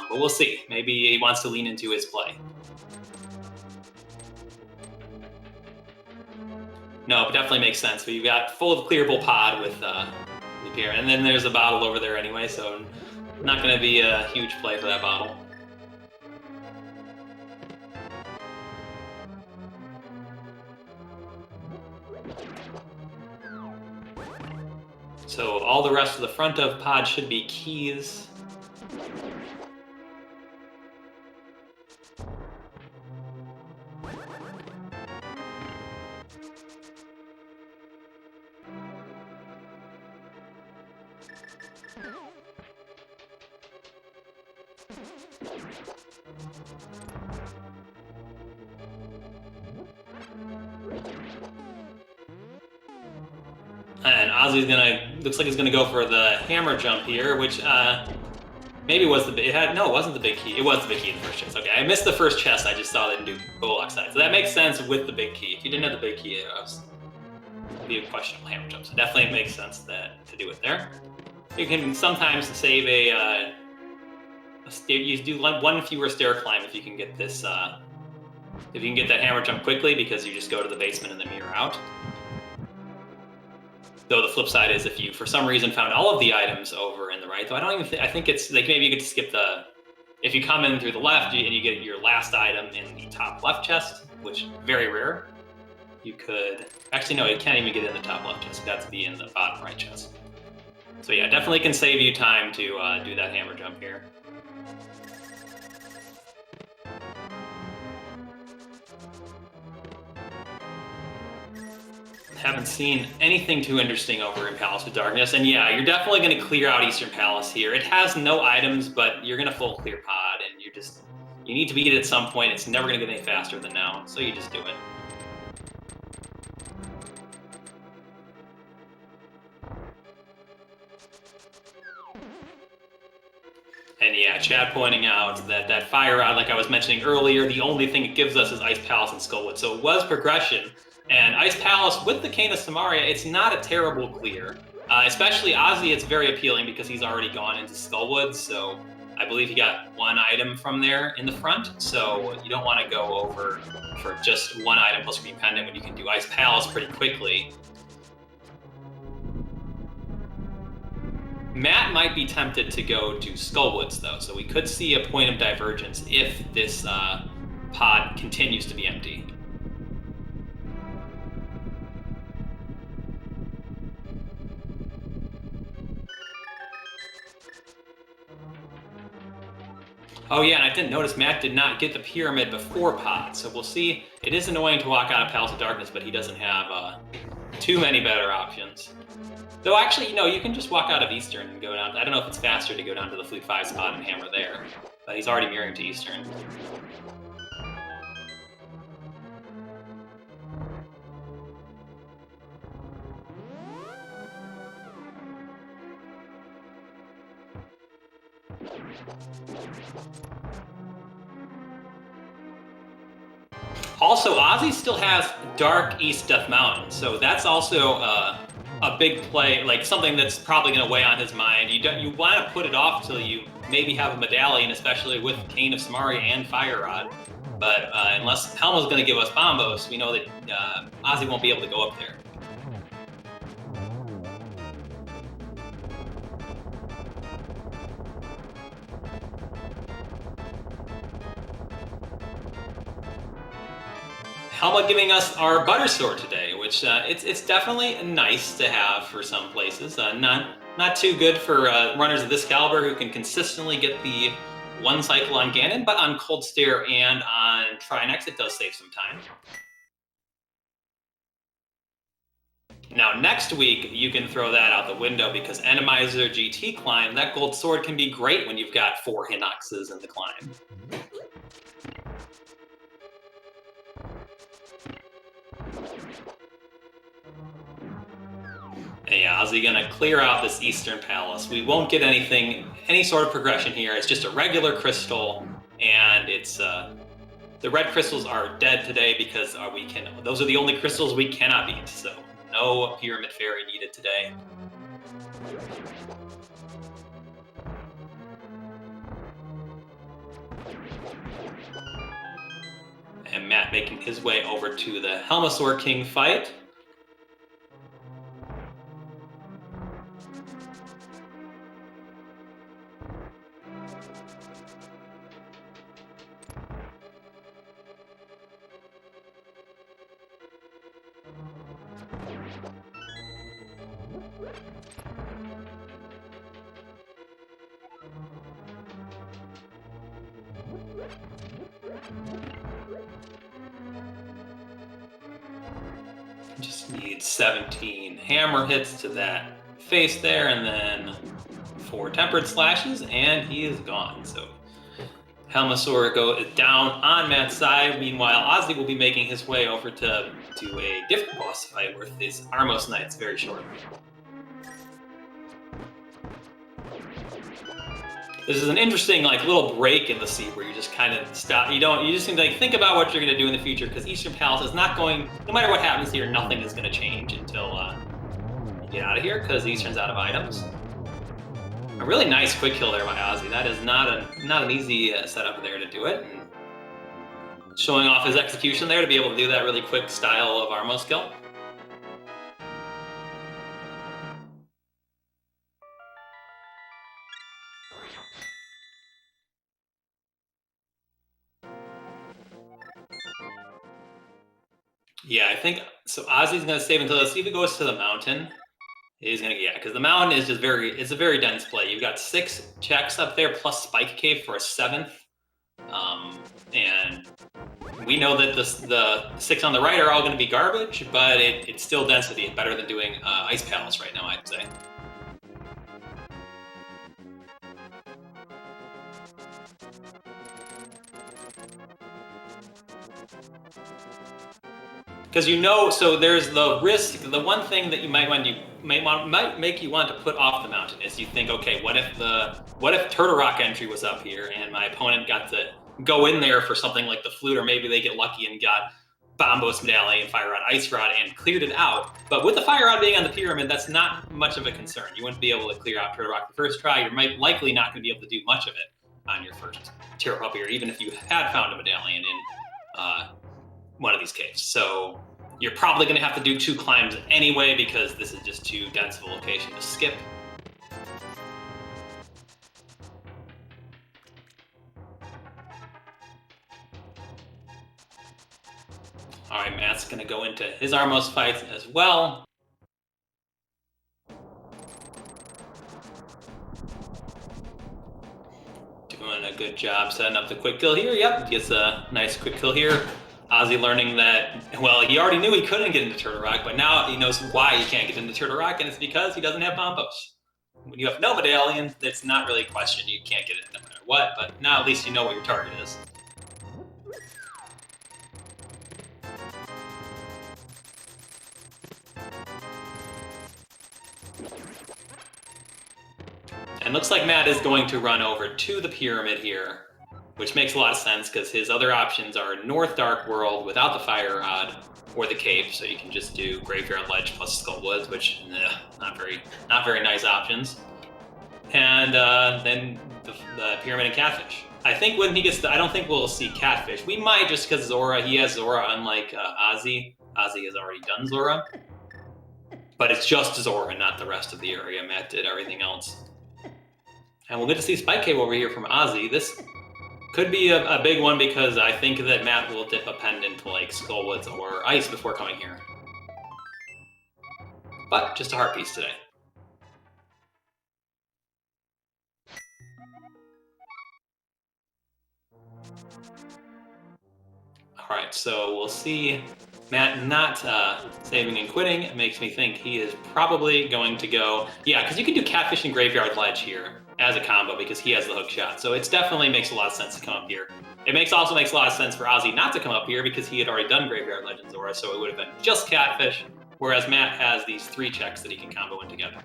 But we'll see. Maybe he wants to lean into his play. No, it definitely makes sense. But you've got full of clearable pod with here. And then there's a bottle over there anyway, so not going to be a huge play for that bottle. So all the rest of the front of pod should be keys. And Ozzy's looks like he's gonna go for the hammer jump here, which maybe was it wasn't the big key. It was the big key in the first chest. Okay, I missed the first chest. I just saw that do Golok side. So that makes sense with the big key. If you didn't have the big key, it would be a questionable hammer jump. So definitely it makes sense to do it there. You can sometimes save you do one fewer stair climb if you can get this, if you can get that hammer jump quickly because you just go to the basement and then mirror out. Though the flip side is if you, for some reason, found all of the items over in the right, though I think it's like maybe you get to skip if you come in through the left and you get your last item in the top left chest, which very rare, you could, actually no, you can't even get in the top left chest, that's in the bottom right chest. So yeah, definitely can save you time to do that hammer jump here. Haven't seen anything too interesting over in Palace of Darkness, and yeah, you're definitely going to clear out Eastern Palace here. It has no items, but you're going to full clear pod, and you need to beat it at some point. It's never going to get any faster than now, so you just do it. And yeah, Chad pointing out that fire rod, like I was mentioning earlier, the only thing it gives us is Ice Palace and Skullwood, so it was progression. And Ice Palace with the Cane of Samaria, it's not a terrible clear. Especially Ozzy, it's very appealing because he's already gone into Skullwood, so I believe he got one item from there in the front, so you don't want to go over for just one item plus Green Pendant when you can do Ice Palace pretty quickly. Matt might be tempted to go to Skullwoods, though, so we could see a point of divergence if this pod continues to be empty. Oh yeah, and I didn't notice Matt did not get the pyramid before pod, so we'll see. It is annoying to walk out of Palace of Darkness, but he doesn't have too many better options. Though actually, you know, you can just walk out of Eastern and go down. I don't know if it's faster to go down to the Fleet 5 spot and hammer there, but he's already mirroring to Eastern. Also, Ozzy still has Dark East Death Mountain, so that's also a big play, like something that's probably going to weigh on his mind. You want to put it off till you maybe have a medallion, especially with Cane of Samari and Fire Rod. But unless Helma's going to give us Bombos, we know that Ozzy won't be able to go up there. Helma giving us our Butter Sword today, which it's definitely nice to have for some places. Not too good for runners of this caliber who can consistently get the one cycle on Ganon, but on Cold Stare and on Try Next, it does save some time. Now next week, you can throw that out the window because Randomizer GT climb, that gold sword can be great when you've got 4 Hinoxes in the climb. And yeah, Ozzy gonna clear out this Eastern Palace. We won't get any sort of progression here. It's just a regular crystal, and it's the red crystals are dead today because those are the only crystals we cannot beat. So no Pyramid Fairy needed today. And Matt making his way over to the Helmasaur King fight. Just need 17 hammer hits to that face there, and then 4 tempered slashes, and he is gone. So Helmasaur goes down on Matt's side. Meanwhile, Ozzy will be making his way over to a different boss fight with his Armos Knights very shortly. This is an interesting little break in the seat where you just kind of stop. You just need to think about what you're going to do in the future, because Eastern Palace is not going, no matter what happens here, nothing is going to change until you get out of here, because Eastern's out of items. A really nice quick kill there by Ozzy. That is not an easy setup there to do it. And showing off his execution there to be able to do that really quick style of Armos kill. Yeah, I think so. Ozzy's gonna save until, let's see if he goes to the mountain. He's gonna, yeah, because the mountain is just it's a very dense play. You've got 6 checks up there plus Spike Cave for a 7th, and we know that the 6 on the right are all going to be garbage, but it's still density. It's better than doing Ice Palace right now, I'd say. Because so there's the risk. The one thing that might make you want to put off the mountain is you think, okay, what if Turtle Rock entry was up here and my opponent got to go in there for something like the flute, or maybe they get lucky and got Bombos Medallion, Fire Rod, Ice Rod, and cleared it out. But with the Fire Rod being on the pyramid, that's not much of a concern. You wouldn't be able to clear out Turtle Rock the first try. You're likely not going to be able to do much of it on your first Terra Puppy, or even if you had found a medallion in one of these caves. So you're probably going to have to do 2 climbs anyway, because this is just too dense of a location to skip. All right, Matt's going to go into his Armos fights as well. Doing a good job setting up the quick kill here. Yep, gets a nice quick kill here. Ozzy learning that, well, he already knew he couldn't get into Turtle Rock, but now he knows why he can't get into Turtle Rock, and it's because he doesn't have bombos. When you have no medallion, it's not really a question. You can't get it no matter what, but now at least you know what your target is. And looks like Matt is going to run over to the pyramid here, which makes a lot of sense because his other options are North Dark World without the fire rod or the cape, so you can just do Graveyard Ledge plus Skull Woods, which not very nice options. And then the pyramid and catfish. I think when he gets I don't think we'll see catfish. We might just because Zora, he has Zora unlike Ozzy. Ozzy has already done Zora. But it's just Zora, not the rest of the area. Matt did everything else. And we'll get to see Spike Cave over here from Ozzy. This could be a big one because I think that Matt will dip a pendant to like Skullwoods or Ice before coming here. But just a heart piece today. All right, so we'll see Matt not saving and quitting. It makes me think he is probably going to go, yeah, because you can do Catfish and Graveyard Ledge here as a combo because he has the hook shot. So it definitely makes a lot of sense to come up here. It also makes a lot of sense for Ozzy not to come up here because he had already done Graveyard Ledge and Zora, so it would have been just Catfish, whereas Matt has these 3 checks that he can combo in together.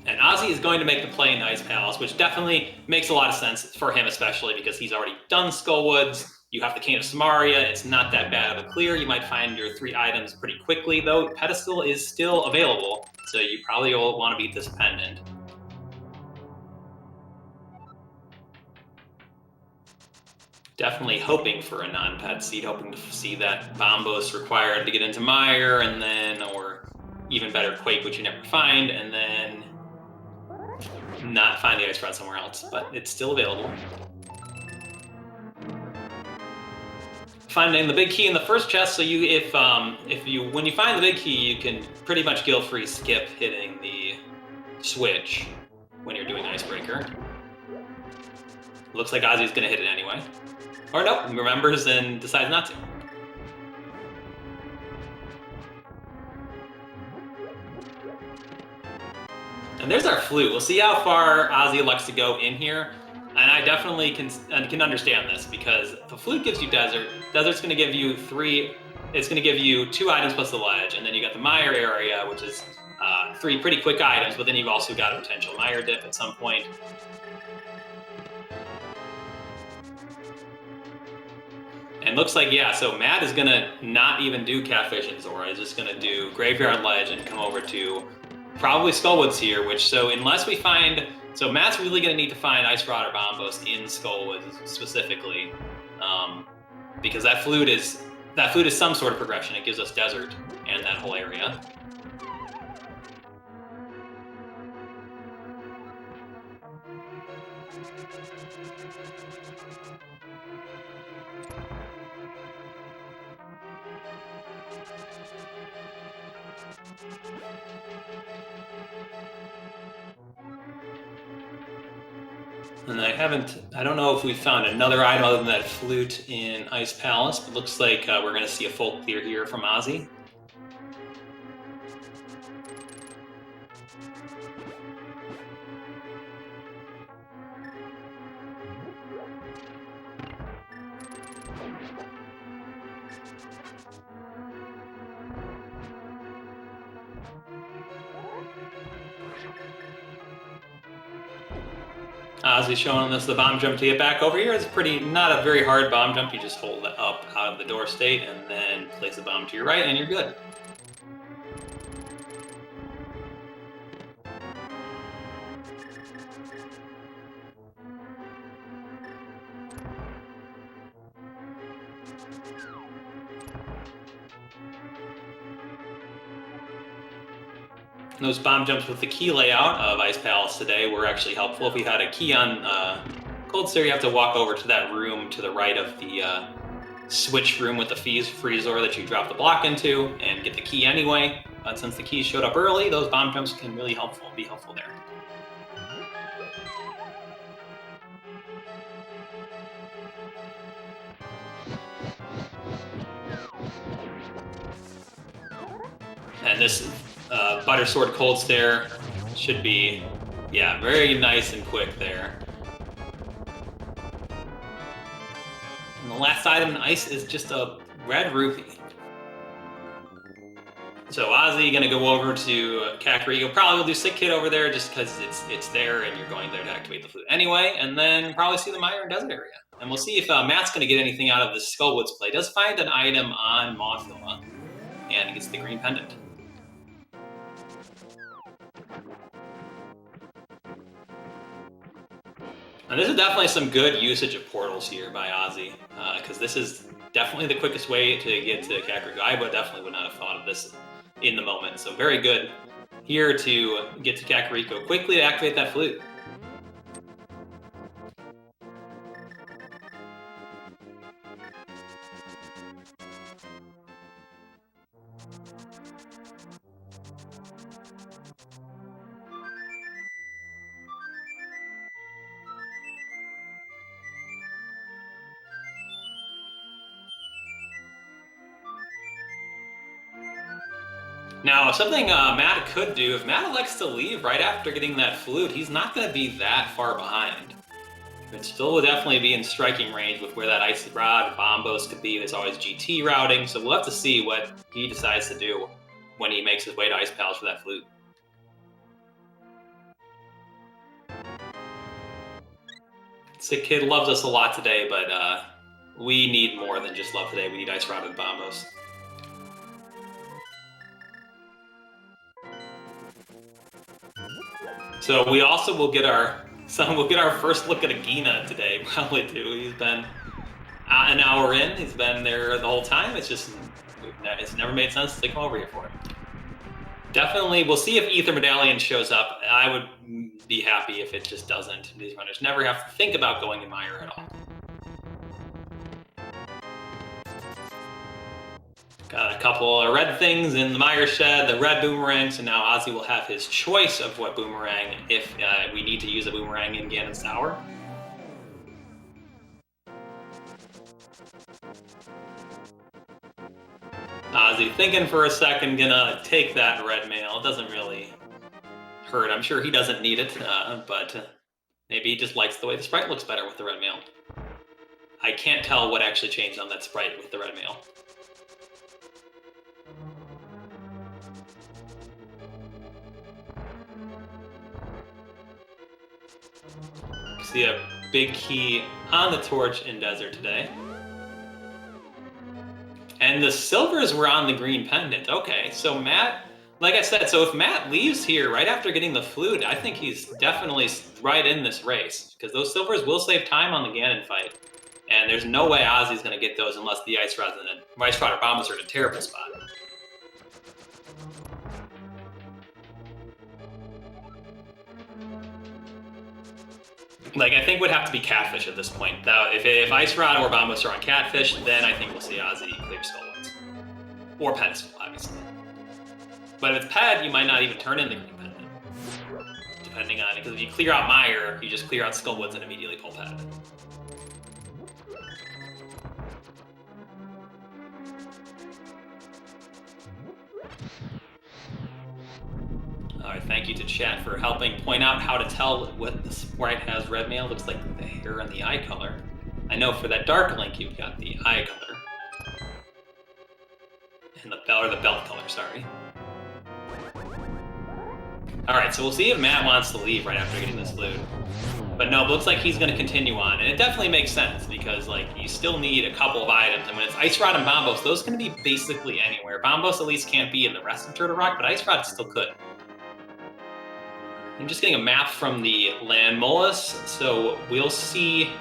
And Ozzy is going to make the play in Ice Palace, which definitely makes a lot of sense for him, especially because he's already done Skullwoods. You have the Cane of Samaria. It's not that bad of a clear. You might find your 3 items pretty quickly, though. Pedestal is still available, so you probably will want to beat this pendant. Definitely hoping for a non-pet seed, hoping to see that Bombos required to get into Mire, and then, or even better, Quake, which you never find, and then not find the Ice Rod somewhere else, but it's still available. Finding the big key in the first chest, so when you find the big key, you can pretty much guilt-free skip hitting the switch when you're doing Icebreaker. Looks like Ozzy's gonna hit it anyway. Or nope, remembers and decides not to. And there's our flute. We'll see how far Ozzy elects to go in here. And I definitely can understand this because the flute gives you desert. Desert's going to give you 3. It's going to give you 2 items plus the ledge, and then you got the Mire area, which is 3 pretty quick items. But then you've also got a potential Mire dip at some point. And looks like, yeah, so Matt is going to not even do Catfish and Zora. He's just going to do Graveyard Ledge and come over to probably Skullwoods here, which, so unless we find, so Matt's really going to need to find Ice Rod or Bombos in Skullwoods specifically, because that flute is some sort of progression. It gives us desert and that whole area. And I don't know if we found another item other than that flute in Ice Palace, but looks like we're going to see a full clear here from Ozzy. Ozzy showing us the bomb jump to get back over here. It's not a very hard bomb jump. You just hold it up out of the door state and then place the bomb to your right and you're good. And those bomb jumps with the key layout of Ice Palace today were actually helpful. If we had a key on Cold Stair, you have to walk over to that room to the right of the switch room with the freezer that you drop the block into and get the key anyway. But since the keys showed up early, those bomb jumps can really be helpful there. And this Butter Sword Cold Stare should be, yeah, very nice and quick there. And the last item in ice is just a red rupee. So Ozzy gonna go over to Kakariko. Probably will do Sick Kid over there just because it's there and you're going there to activate the flute anyway. And then probably see the Mire and Desert area. And we'll see if Matt's gonna get anything out of this Skullwoods play. Does find an item on Mothula and he gets the green pendant. And this is definitely some good usage of portals here by Ozzy, because this is definitely the quickest way to get to Kakariko. I definitely would not have thought of this in the moment, so very good here to get to Kakariko quickly to activate that flute. Now, something Matt could do, if Matt elects to leave right after getting that flute, he's not going to be that far behind. It still would definitely be in striking range with where that Ice Rod, Bombos could be. There's always GT routing, so we'll have to see what he decides to do when he makes his way to Ice Palace for that flute. Sick Kid loves us a lot today, but we need more than just love today. We need Ice Rod and Bombos. So we also will get our first look at Agina today. Probably too. He's been an hour in. He's been there the whole time. It's just it's never made sense to take him over here for it. Definitely, we'll see if Ether Medallion shows up. I would be happy if it just doesn't. These runners never have to think about going in Mire at all. Got a couple of red things in the Mire Shed, the red boomerang, so now Ozzy will have his choice of what boomerang if we need to use a boomerang in Ganon's Tower. Ozzy thinking for a second, gonna take that red mail. It doesn't really hurt. I'm sure he doesn't need it, but maybe he just likes the way the sprite looks better with the red mail. I can't tell what actually changed on that sprite with the red mail. See a big key on the torch in Desert today. And the silvers were on the green pendant. Okay, so Matt, like I said, so if Matt leaves here right after getting the flute, I think he's definitely right in this race, because those silvers will save time on the Ganon fight. And there's no way Ozzy's going to get those unless the Ice Rod or Bombos are in a terrible spot. Like, I think would have to be Catfish at this point. Now, if Ice Rod or Bombos are on Catfish, then I think we'll see Ozzy clear Skullwoods. Or Pencil, obviously. But if it's Ped, you might not even turn in the green pendant. Depending on it, because if you clear out Mire, you just clear out Skullwoods and immediately pull Ped. Alright, thank you to chat for helping point out how to tell what the sprite has red mail. Looks like the hair and the eye color. I know for that Dark Link, you've got the eye color. And the belt color, sorry. Alright, so we'll see if Matt wants to leave right after getting this flute. But no, it looks like he's going to continue on. And it definitely makes sense, because like you still need a couple of items. And when it's Ice Rod and Bombos, those can be basically anywhere. Bombos at least can't be in the rest of Turtle Rock, but Ice Rod still could. I'm just getting a map from the Land Molus, so we'll see.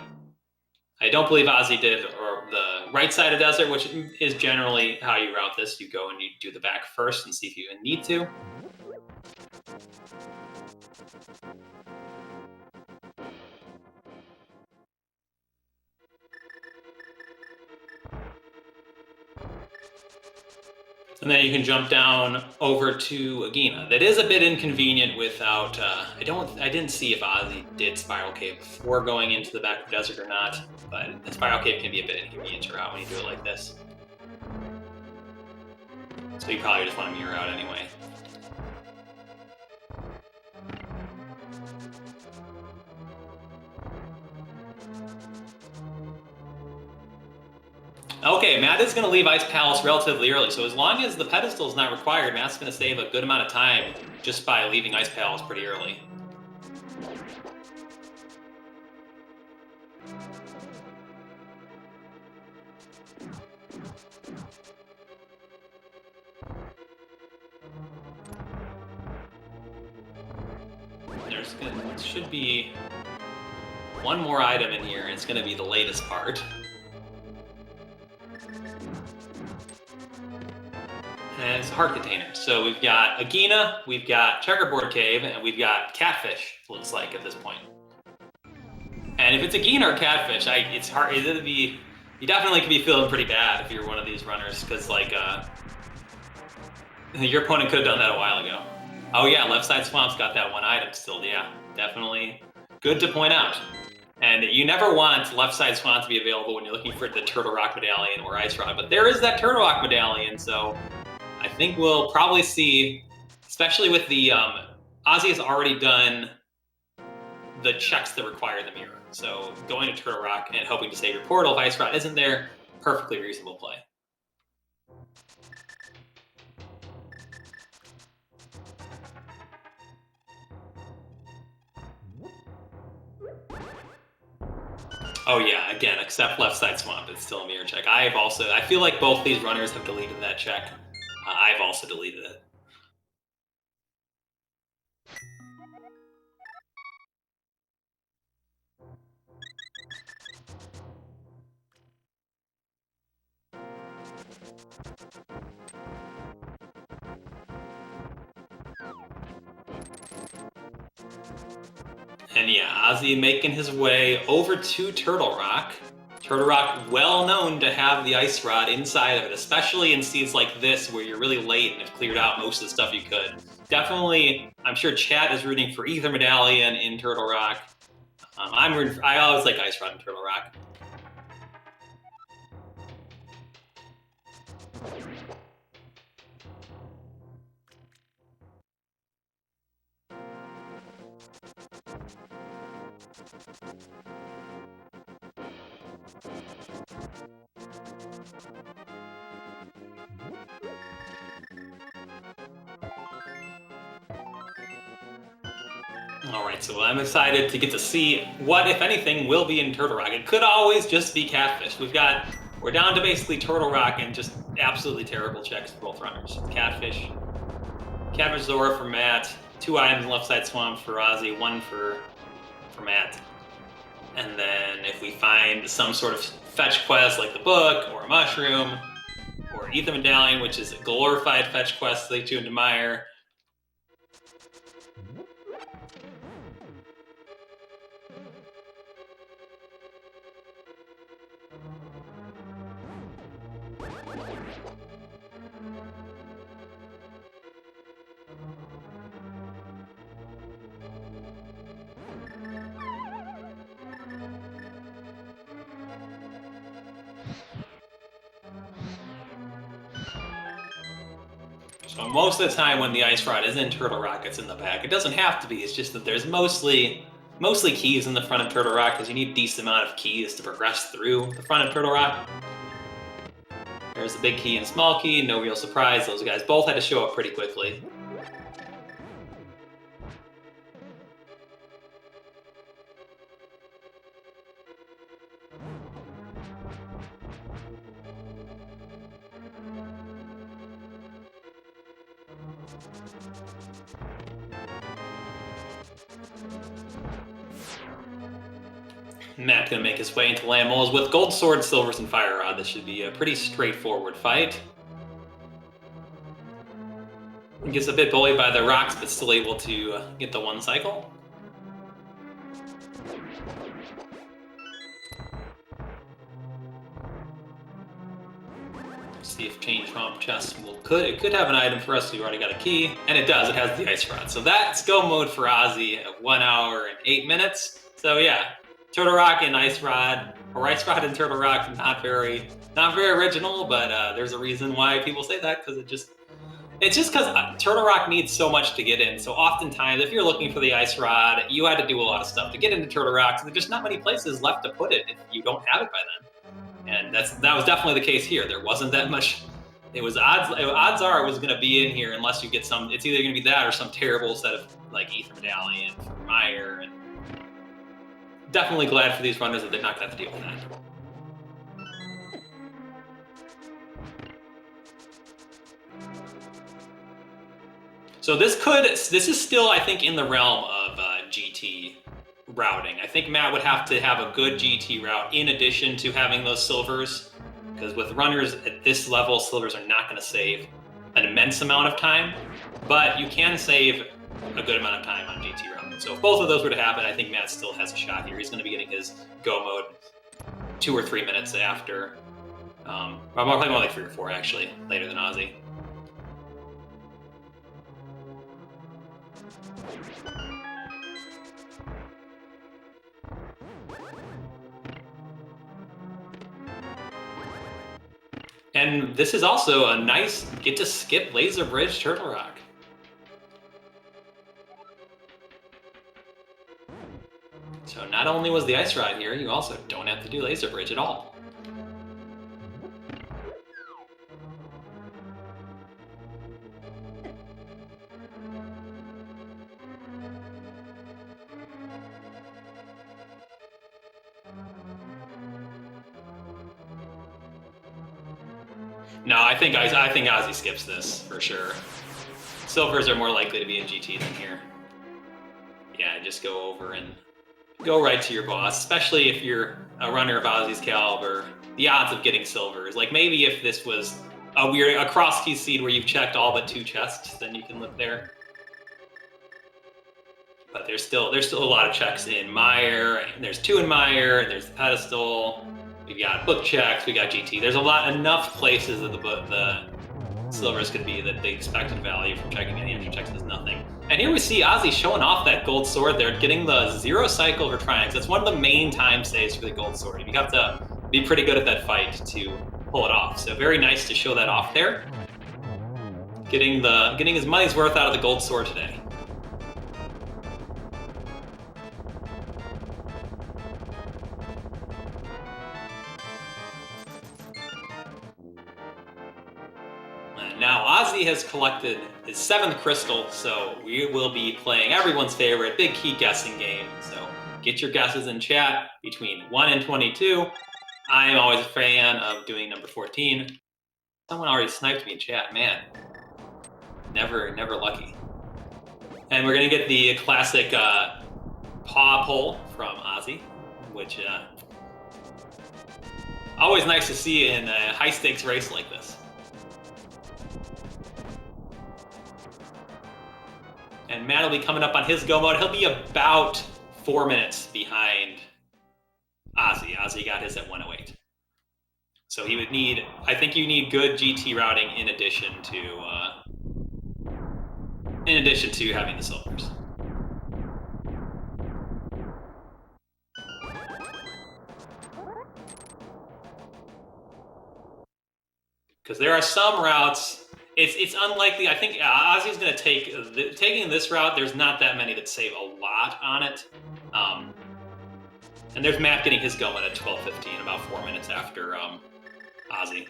I don't believe Ozzy did, or the right side of Desert, which is generally how you route this. You go and you do the back first and see if you even need to. And then you can jump down over to Agina. That is a bit inconvenient without, I didn't see if Ozzy did Spiral Cave before going into the back of Desert or not, but the Spiral Cave can be a bit inconvenient to route when you do it like this. So you probably just want to mirror out anyway. Okay, Matt is going to leave Ice Palace relatively early, so as long as the pedestal is not required, Matt's going to save a good amount of time just by leaving Ice Palace pretty early. There should be one more item in here, and it's going to be the latest part. And it's a heart container. So we've got Agina, we've got Checkerboard Cave, and we've got Catfish, looks like, at this point. And if it's Agina or Catfish, it's hard. You definitely could be feeling pretty bad if you're one of these runners, because, like, your opponent could have done that a while ago. Oh, yeah, Left Side Swamp's got that one item still. Yeah, definitely good to point out. And you never want Left Side Swamp to be available when you're looking for the Turtle Rock Medallion or Ice Rod, but there is that Turtle Rock Medallion, so I think we'll probably see, especially with the, Ozzy has already done the checks that require the mirror. So going to Turtle Rock and hoping to save your portal if Ice Rod isn't there, perfectly reasonable play. Oh yeah, again, except Left Side Swamp, it's still a mirror check. I feel like both these runners have deleted that check. I've also deleted it. And yeah, Ozzy making his way over to Turtle Rock. Turtle Rock, well known to have the Ice Rod inside of it, especially in seeds like this where you're really late and have cleared out most of the stuff you could. Definitely, I'm sure chat is rooting for Ether Medallion in Turtle Rock. I always like Ice Rod in Turtle Rock. All right, so I'm excited to get to see what, if anything, will be in Turtle Rock. It could always just be Catfish. We're down to basically Turtle Rock and just absolutely terrible checks for both runners. Catfish Zora for Matt, 2 items Left Side Swamp for Ozzy, 1 for Matt. And then if we find some sort of fetch quest like the book or a mushroom or Ether Medallion, which is a glorified fetch quest like to Meyer. So most of the time when the Ice Rod is in Turtle Rock, it's in the back. It doesn't have to be, it's just that there's mostly keys in the front of Turtle Rock because you need a decent amount of keys to progress through the front of Turtle Rock. There's the big key and small key, no real surprise. Those guys both had to show up pretty quickly. Matt gonna make his way into Land Moles with Gold Sword, Silvers, and Fire Rod. This should be a pretty straightforward fight. He gets a bit bullied by the rocks, but still able to get the 1 cycle. See if Chain Trump Chest it could have an item for us. We've already got a key, and it does. It has the Ice Rod. So that's go mode for Ozzy at 1 hour and 8 minutes. So yeah, Turtle Rock and Ice Rod, or Ice Rod and Turtle Rock, not very original, but there's a reason why people say that, because it just It's just because Turtle Rock needs so much to get in. So oftentimes, if you're looking for the ice rod, you had to do a lot of stuff to get into Turtle Rock. So there's just not many places left to put it if you don't have it by then. And that was definitely the case here. There wasn't that much. It was odds are it was going to be in here unless you get some. It's either going to be that or some terrible set of like Ether Medallion for Meyer. And definitely glad for these runners that they're not going to have to deal with that. So this is still, I think, in the realm of GT routing. I think Matt would have to have a good GT route in addition to having those silvers, because with runners at this level, silvers are not going to save an immense amount of time, but you can save a good amount of time on GT routing. So if both of those were to happen, I think Matt still has a shot here. He's going to be getting his go mode 2 or 3 minutes after. Probably more like 3 or 4 actually, later than Ozzy. And this is also a nice get to skip Laser Bridge Turtle Rock. So not only was the ice rod here, you also don't have to do Laser Bridge at all. No, I think Ozzy skips this for sure. Silvers are more likely to be in GT than here. Yeah, just go over and go right to your boss, especially if you're a runner of Ozzy's caliber. The odds of getting silvers, like maybe if this was a cross key seed where you've checked all but 2 chests, then you can live there. But there's still a lot of checks in Meyer. There's 2 in Meyer. There's the pedestal. We got book checks, we got GT. There's enough places that the silvers could be that the expected value from checking any extra checks is nothing. And here we see Ozzy showing off that gold sword there, getting the 0 cycle for Trinex. That's one of the main time saves for the gold sword. You have to be pretty good at that fight to pull it off. So very nice to show that off there. Getting his money's worth out of the gold sword today. Now Ozzy has collected his 7th crystal, so we will be playing everyone's favorite big key guessing game. So get your guesses in chat between 1 and 22. I am always a fan of doing number 14. Someone already sniped me in chat, man. Never lucky. And we're gonna get the classic paw pull from Ozzy, which always nice to see in a high stakes race like this. And Matt will be coming up on his go mode. He'll be about 4 minutes behind Ozzy. Ozzy got his at 108. So he would need, I think you need good GT routing in addition to having the silvers. Because there are some routes. It's unlikely. I think Ozzy's going to taking this route. There's not that many that save a lot on it. And there's Matt getting his go at 12:15, about 4 minutes after Ozzy.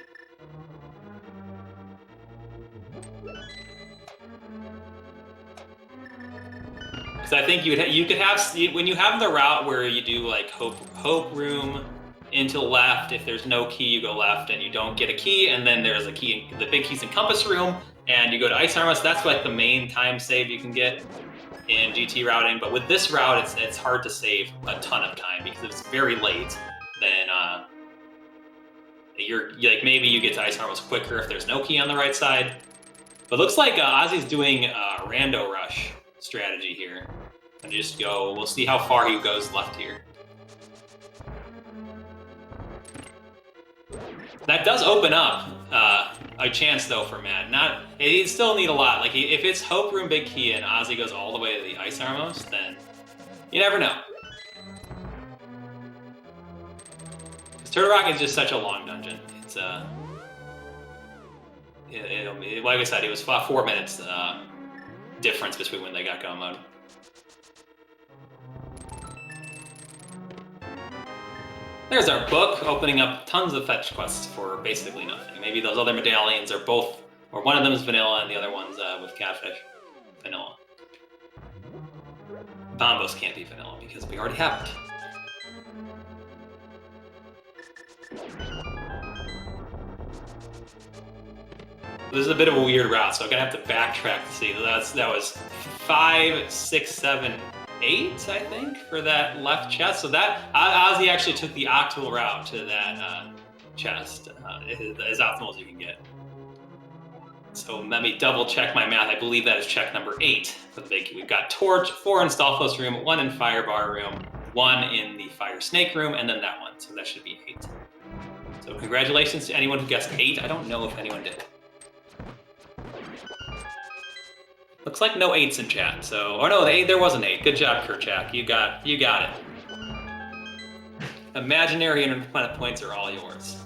Because I think you could have when you have the route where you do like hope room into the left. If there's no key, you go left and you don't get a key, and then there's a key, the big key's in compass room, and you go to ice armor. So that's like the main time save you can get in GT routing. But with this route, it's hard to save a ton of time because if it's very late, then you're like maybe you get to ice armor quicker if there's no key on the right side. But looks like Ozzy's doing a rando rush strategy here, and just go. We'll see how far he goes left here. That does open up a chance, though, for Matt. He'd still need a lot. Like, if it's Hope Room Big Key and Ozzy goes all the way to the Ice Armos, then you never know. Because Turtle Rock is just such a long dungeon. like I said, it was 4 minutes difference between when they got go mode. There's our book, opening up tons of fetch quests for basically nothing. Maybe those other medallions are both, or one of them is vanilla and the other one's with catfish. Vanilla. Bombos can't be vanilla because we already have it. This is a bit of a weird route, so I'm gonna have to backtrack to see. That was 5, 6, 7, 8, I think, for that left chest. So that Ozzy actually took the octal route to that chest, as optimal as you can get. So let me double check my math. I believe that is check number 8 for the big key. We've got torch, 4 in Stalfos room, 1 in fire bar room, 1 in the fire snake room, and then that one. So that should be 8. So congratulations to anyone who guessed 8. I don't know if anyone did. Looks like no 8s in chat. So, oh no, there was an 8. Good job, Kerchak. You got it. Imaginary interplanet points are all yours.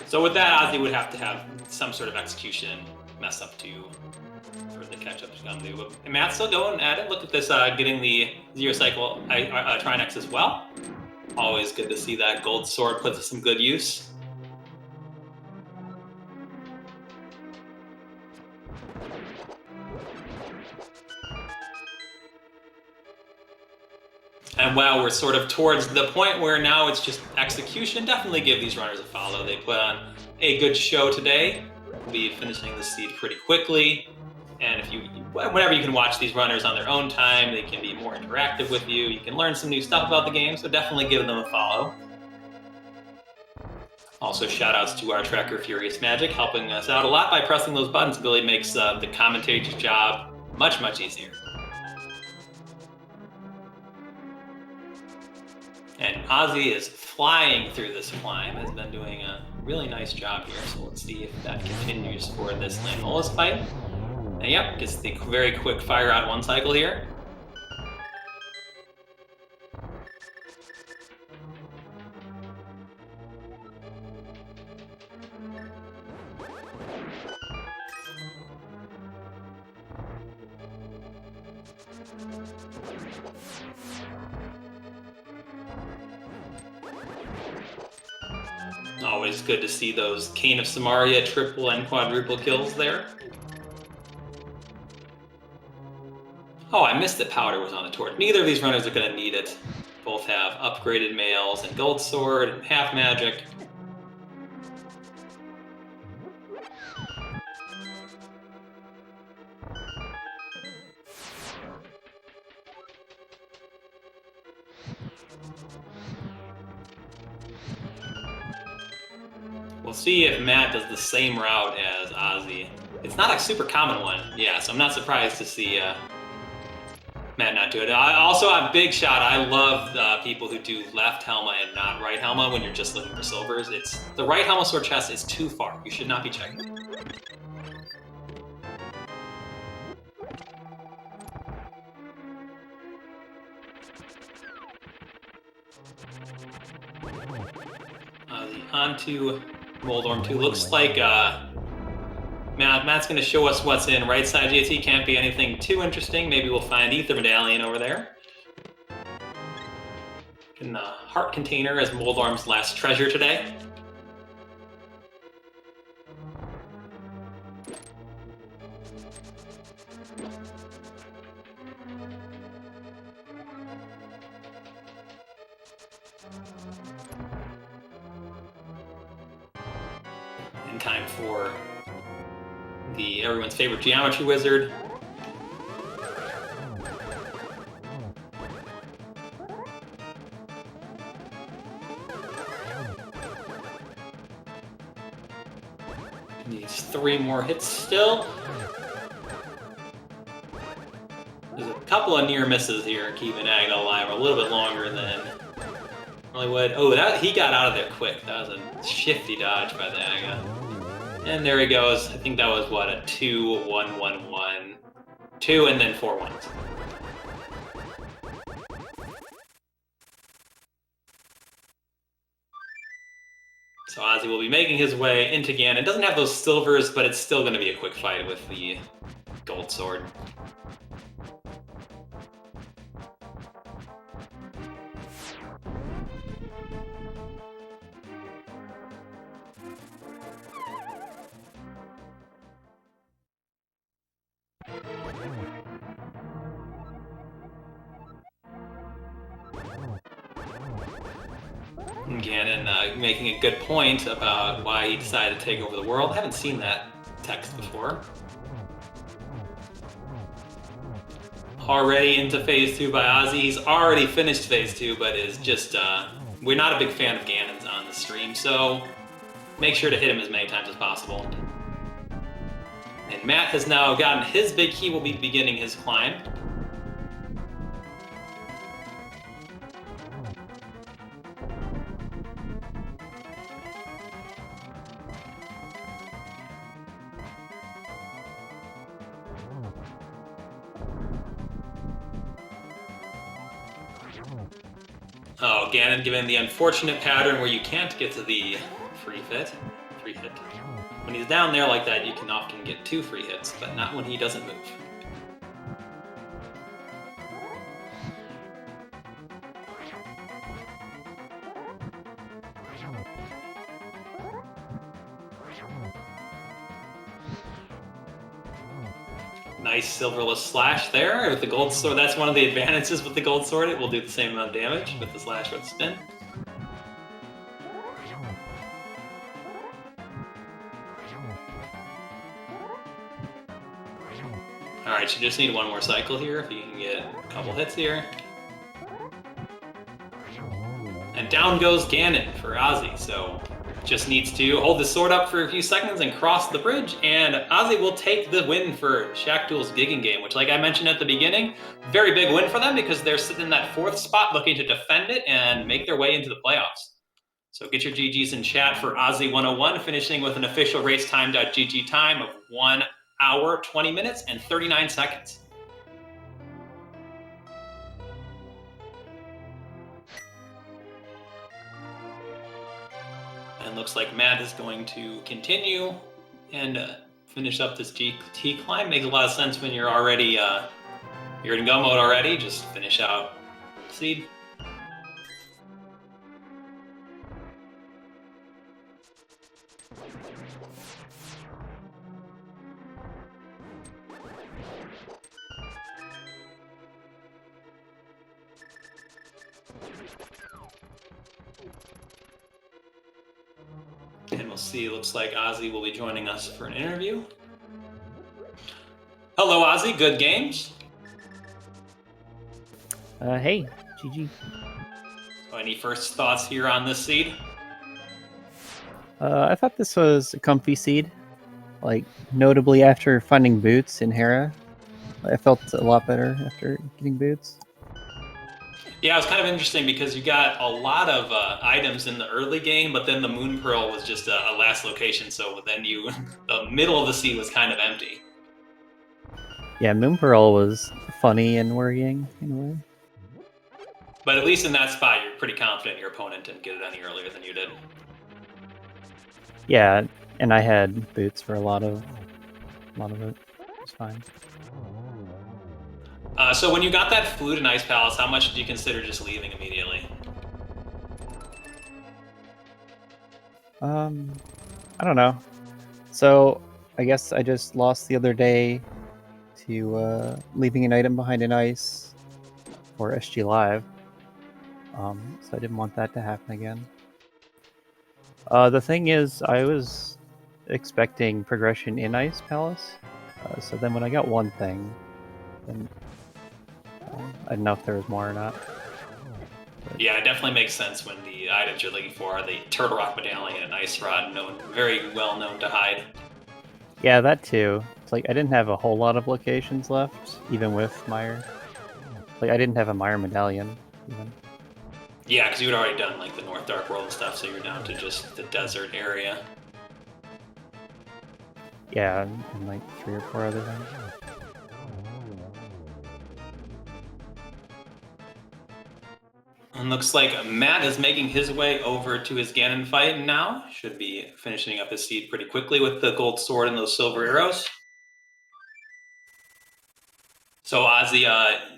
So with that, Ozzy would have to have some sort of execution mess up for the catch-up to come to. But Matt's still going at it. Look at this, getting the zero cycle Trinex as well. Always good to see that gold sword put to some good use. And wow, we're sort of towards the point where now it's just execution. Definitely give these runners a follow. They put on a good show today. We'll be finishing the seed pretty quickly. And whenever you can watch these runners on their own time, they can be more interactive with you. You can learn some new stuff about the game, so definitely give them a follow. Also, shout outs to our tracker Furious Magic, helping us out a lot by pressing those buttons. It really makes the commentator's job much, much easier. And Ozzy is flying through this climb, has been doing a really nice job here. So let's see if that continues for this Landmola's fight. And yep, gets the very quick fire out 1 cycle here. Always good to see those Cane of Samaria triple and quadruple kills there. Oh, I missed that powder was on the torch. Neither of these runners are going to need it. Both have upgraded mails and gold sword and half magic. We'll see if Matt does the same route as Ozzy. It's not a super common one, yeah, so I'm not surprised to see Matt not do it. Also, a big shout. I love people who do left Helma and not right Helma when you're just looking for silvers. The right Helma sword chest is too far. You should not be checking it. Onto Moldorm 2. Looks like Matt's going to show us what's in right side GT. Can't be anything too interesting. Maybe we'll find Ether Medallion over there. In the Heart Container as Moldorm's last treasure today. In time for everyone's favorite geometry wizard. Needs 3 more hits still. There's a couple of near misses here, keeping Aga alive a little bit longer than really would. Oh, he got out of there quick. That was a shifty dodge by the Aga. And there he goes. I think that was, what, a 2, 1, 1, 1, 2, and then 4 ones. So Ozzy will be making his way into Ganon. It doesn't have those silvers, but it's still going to be a quick fight with the gold sword. Ganon making a good point about why he decided to take over the world. I haven't seen that text before. Already into phase 2 by Ozzy. He's already finished phase 2, but is just, we're not a big fan of Ganon's on the stream, so make sure to hit him as many times as possible. And Matt has now gotten his big key, will be beginning his climb. Oh, Ganon given the unfortunate pattern where you can't get to the free hit. When he's down there like that, you can often get 2 free hits, but not when he doesn't move. Nice silverless slash there with the gold sword. That's one of the advantages with the gold sword. It will do the same amount of damage with the slash or the spin. Alright, you just need one more cycle here if you can get a couple hits here. And down goes Ganon for Ozzy, so just needs to hold the sword up for a few seconds and cross the bridge, and Ozzy will take the win for Shaktool's gigging game, which, like I mentioned at the beginning, very big win for them because they're sitting in that 4th spot looking to defend it and make their way into the playoffs. So get your GGs in chat for Ozzy 101, finishing with an official racetime.gg time of 1 hour, 20 minutes, and 39 seconds. And looks like Matt is going to continue and finish up this GT climb. Makes a lot of sense when you're already, you're in go mode already, just finish out seed. And we'll see, looks like Ozzy will be joining us for an interview. Hello, Ozzy, good games? Hey, GG. So any first thoughts here on this seed? I thought this was a comfy seed. Like, notably after finding boots in Hera, I felt a lot better after getting boots. Yeah, it was kind of interesting because you got a lot of items in the early game, but then the Moon Pearl was just a last location, so then the middle of the seed was kind of empty. Yeah, Moon Pearl was funny and worrying in a way. But at least in that spot, you're pretty confident your opponent didn't get it any earlier than you did. Yeah, and I had boots for a lot of it. It's fine. So when you got that flute in Ice Palace, how much did you consider just leaving immediately? I don't know. So I guess I just lost the other day to leaving an item behind an ice for SG Live. So I didn't want that to happen again. The thing is, I was expecting progression in Ice Palace. So then when I got one thing, then I didn't know if there was more or not. But yeah, it definitely makes sense when the items you're looking for are the Turtle Rock Medallion and Ice Rod, very well known to hide. yeah, that too. It's like I didn't have a whole lot of locations left, even with Meyer. Like I didn't have a Meyer medallion, even. Yeah, because you had already done like the North Dark World and stuff, so you're down to just the desert area. Yeah, and like 3 or 4 other things. And looks like Matt is making his way over to his Ganon fight now. Should be finishing up his seed pretty quickly with the gold sword and those silver arrows. So Ozzy,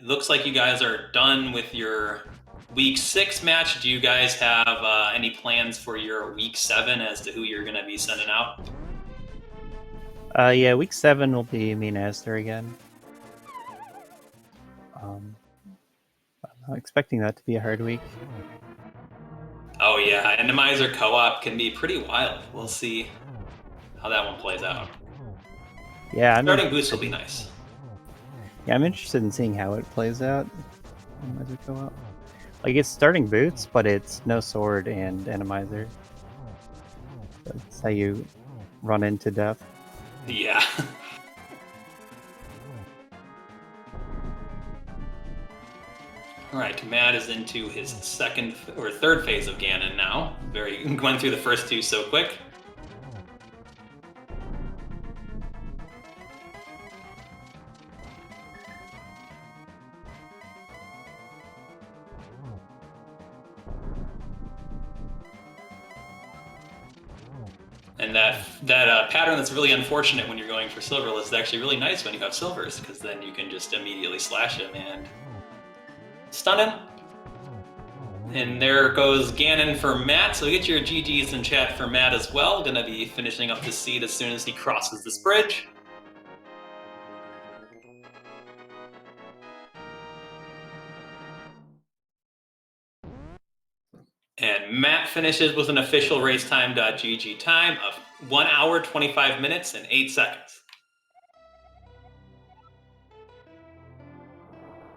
looks like you guys are done with your week 6 match. Do you guys have any plans for your week 7 as to who you're going to be sending out? Yeah, week 7 will be me and Astor again. I'm expecting that to be a hard week. Oh yeah, Randomizer co-op can be pretty wild. We'll see how that one plays out. Yeah, Starting boost will be nice. Yeah, I'm interested in seeing how it plays out. Randomizer co-op. Like, it's starting boots, but it's no sword and Randomizer. That's how you run into death. Yeah. All right, Matt is into his second or third phase of Ganon now. Went through the first 2 so quick. And that pattern that's really unfortunate when you're going for silverless is actually really nice when you have silvers, because then you can just immediately slash him and stun him. And there goes Ganon for Matt. So get your GGs in chat for Matt as well. Gonna be finishing up the seed as soon as he crosses this bridge. And Matt finishes with an official racetime.gg time of 1 hour, 25 minutes, and 8 seconds.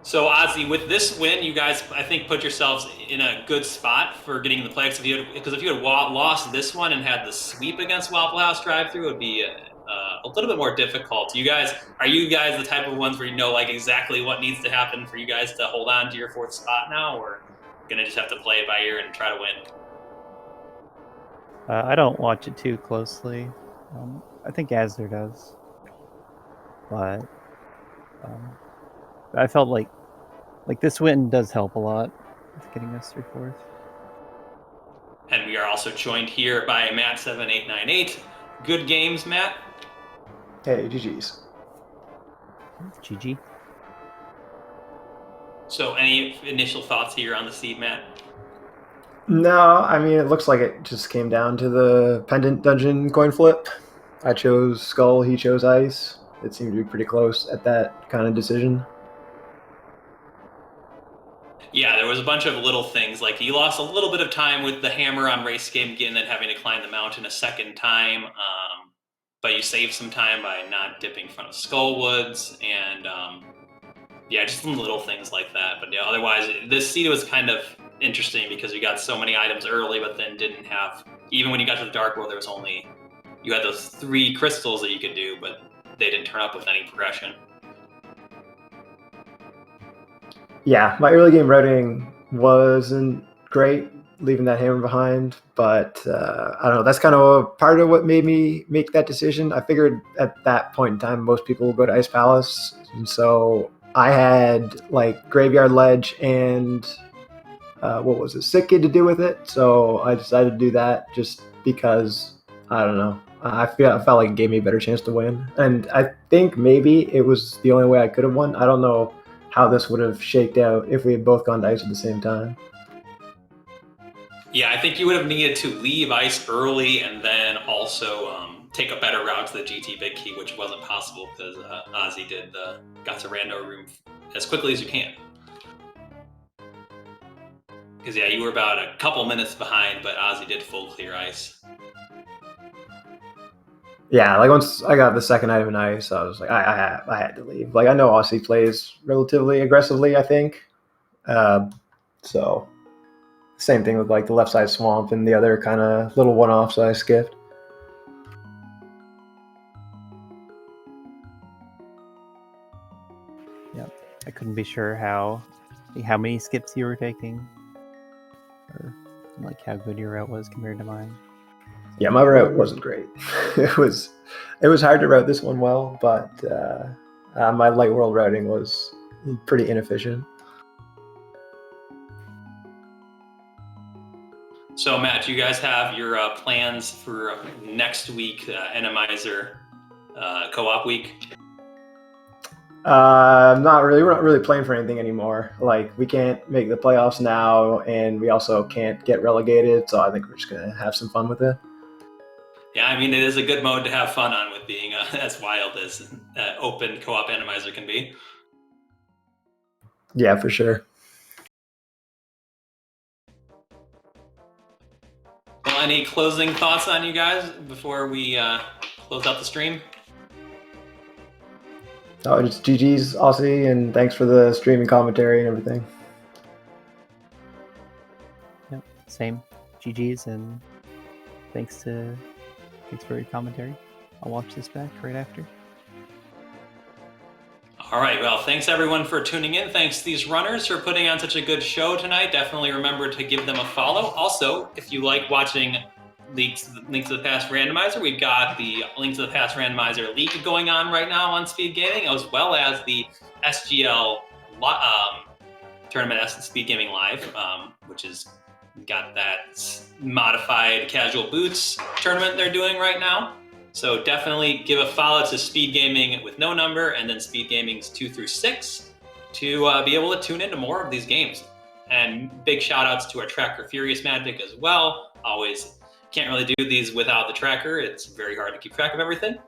So Ozzy, with this win, you guys, I think, put yourselves in a good spot for getting the playoffs. Because if you had lost this one and had the sweep against Waffle House Drive-Thru, it would be a little bit more difficult. Are you guys the type of ones where you know like exactly what needs to happen for you guys to hold on to your 4th spot now, or gonna just have to play it by ear and try to win? I don't watch it too closely. I think Astor does, but I felt like this win does help a lot with getting us through 4th. And we are also joined here by Matt7898. Good games, Matt. Hey, GG's. GG. So any initial thoughts here on the seed, Matt? No, I mean, it looks like it just came down to the pendant dungeon coin flip. I chose skull, he chose ice. It seemed to be pretty close at that kind of decision. Yeah, there was a bunch of little things, like you lost a little bit of time with the hammer on race game again, then having to climb the mountain a second time, but you saved some time by not dipping in front of Skullwoods, and yeah, just some little things like that. But yeah, otherwise, this seed was kind of interesting because you got so many items early, but then didn't have, even when you got to the Dark World, you had those 3 crystals that you could do, but they didn't turn up with any progression. Yeah, my early game routing wasn't great, leaving that hammer behind, but I don't know. That's kind of a part of what made me make that decision. I figured at that point in time, most people will go to Ice Palace, and so I had like Graveyard Ledge and what was it, Sick Kid to do with it. So I decided to do that just because, I don't know, I felt like it gave me a better chance to win. And I think maybe it was the only way I could have won. I don't know how this would have shaked out if we had both gone to ice at the same time. Yeah, I think you would have needed to leave ice early and then also take a better route to the GT Big Key, which wasn't possible because Ozzy got to Rando Room as quickly as you can. Because yeah, you were about a couple minutes behind, but Ozzy did full clear ice. Yeah, like once I got the second item in ice, I was like, I had to leave. Like I know Aussie plays relatively aggressively, I think. So same thing with like the left side swamp and the other kind of little one-offs I skipped. Yep. I couldn't be sure how many skips you were taking, or like how good your route was compared to mine. Yeah, my route wasn't great. it was hard to route this one well, but my light world routing was pretty inefficient. So Matt, do you guys have your plans for next week, Randomizer co-op week? Not really. We're not really playing for anything anymore. Like, we can't make the playoffs now, and we also can't get relegated. So I think we're just gonna have some fun with it. Yeah, I mean, it is a good mode to have fun on with being as wild as open co-op Randomizer can be. Yeah, for sure. Well, any closing thoughts on you guys before we close out the stream? Oh, it's GG's, Aussie, and thanks for the streaming commentary and everything. Yep, same. GG's, and thanks for your commentary. I'll watch this back right after. All right, well, thanks everyone for tuning in. Thanks to these runners for putting on such a good show tonight. Definitely remember to give them a follow. Also, if you like watching Link to the Past Randomizer, we've got the Link to the Past Randomizer League going on right now on SpeedGaming, as well as the SGL tournament, SpeedGaming Live, which is got that modified casual boots tournament they're doing right now. So definitely give a follow to SpeedGaming with no number, and then SpeedGaming's 2 through 6 to be able to tune into more of these games. And big shout outs to our tracker Furious Magic as well. Always can't really do these without the tracker. It's very hard to keep track of everything.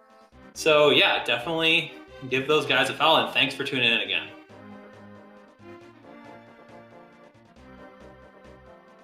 So yeah, definitely give those guys a follow, and thanks for tuning in again.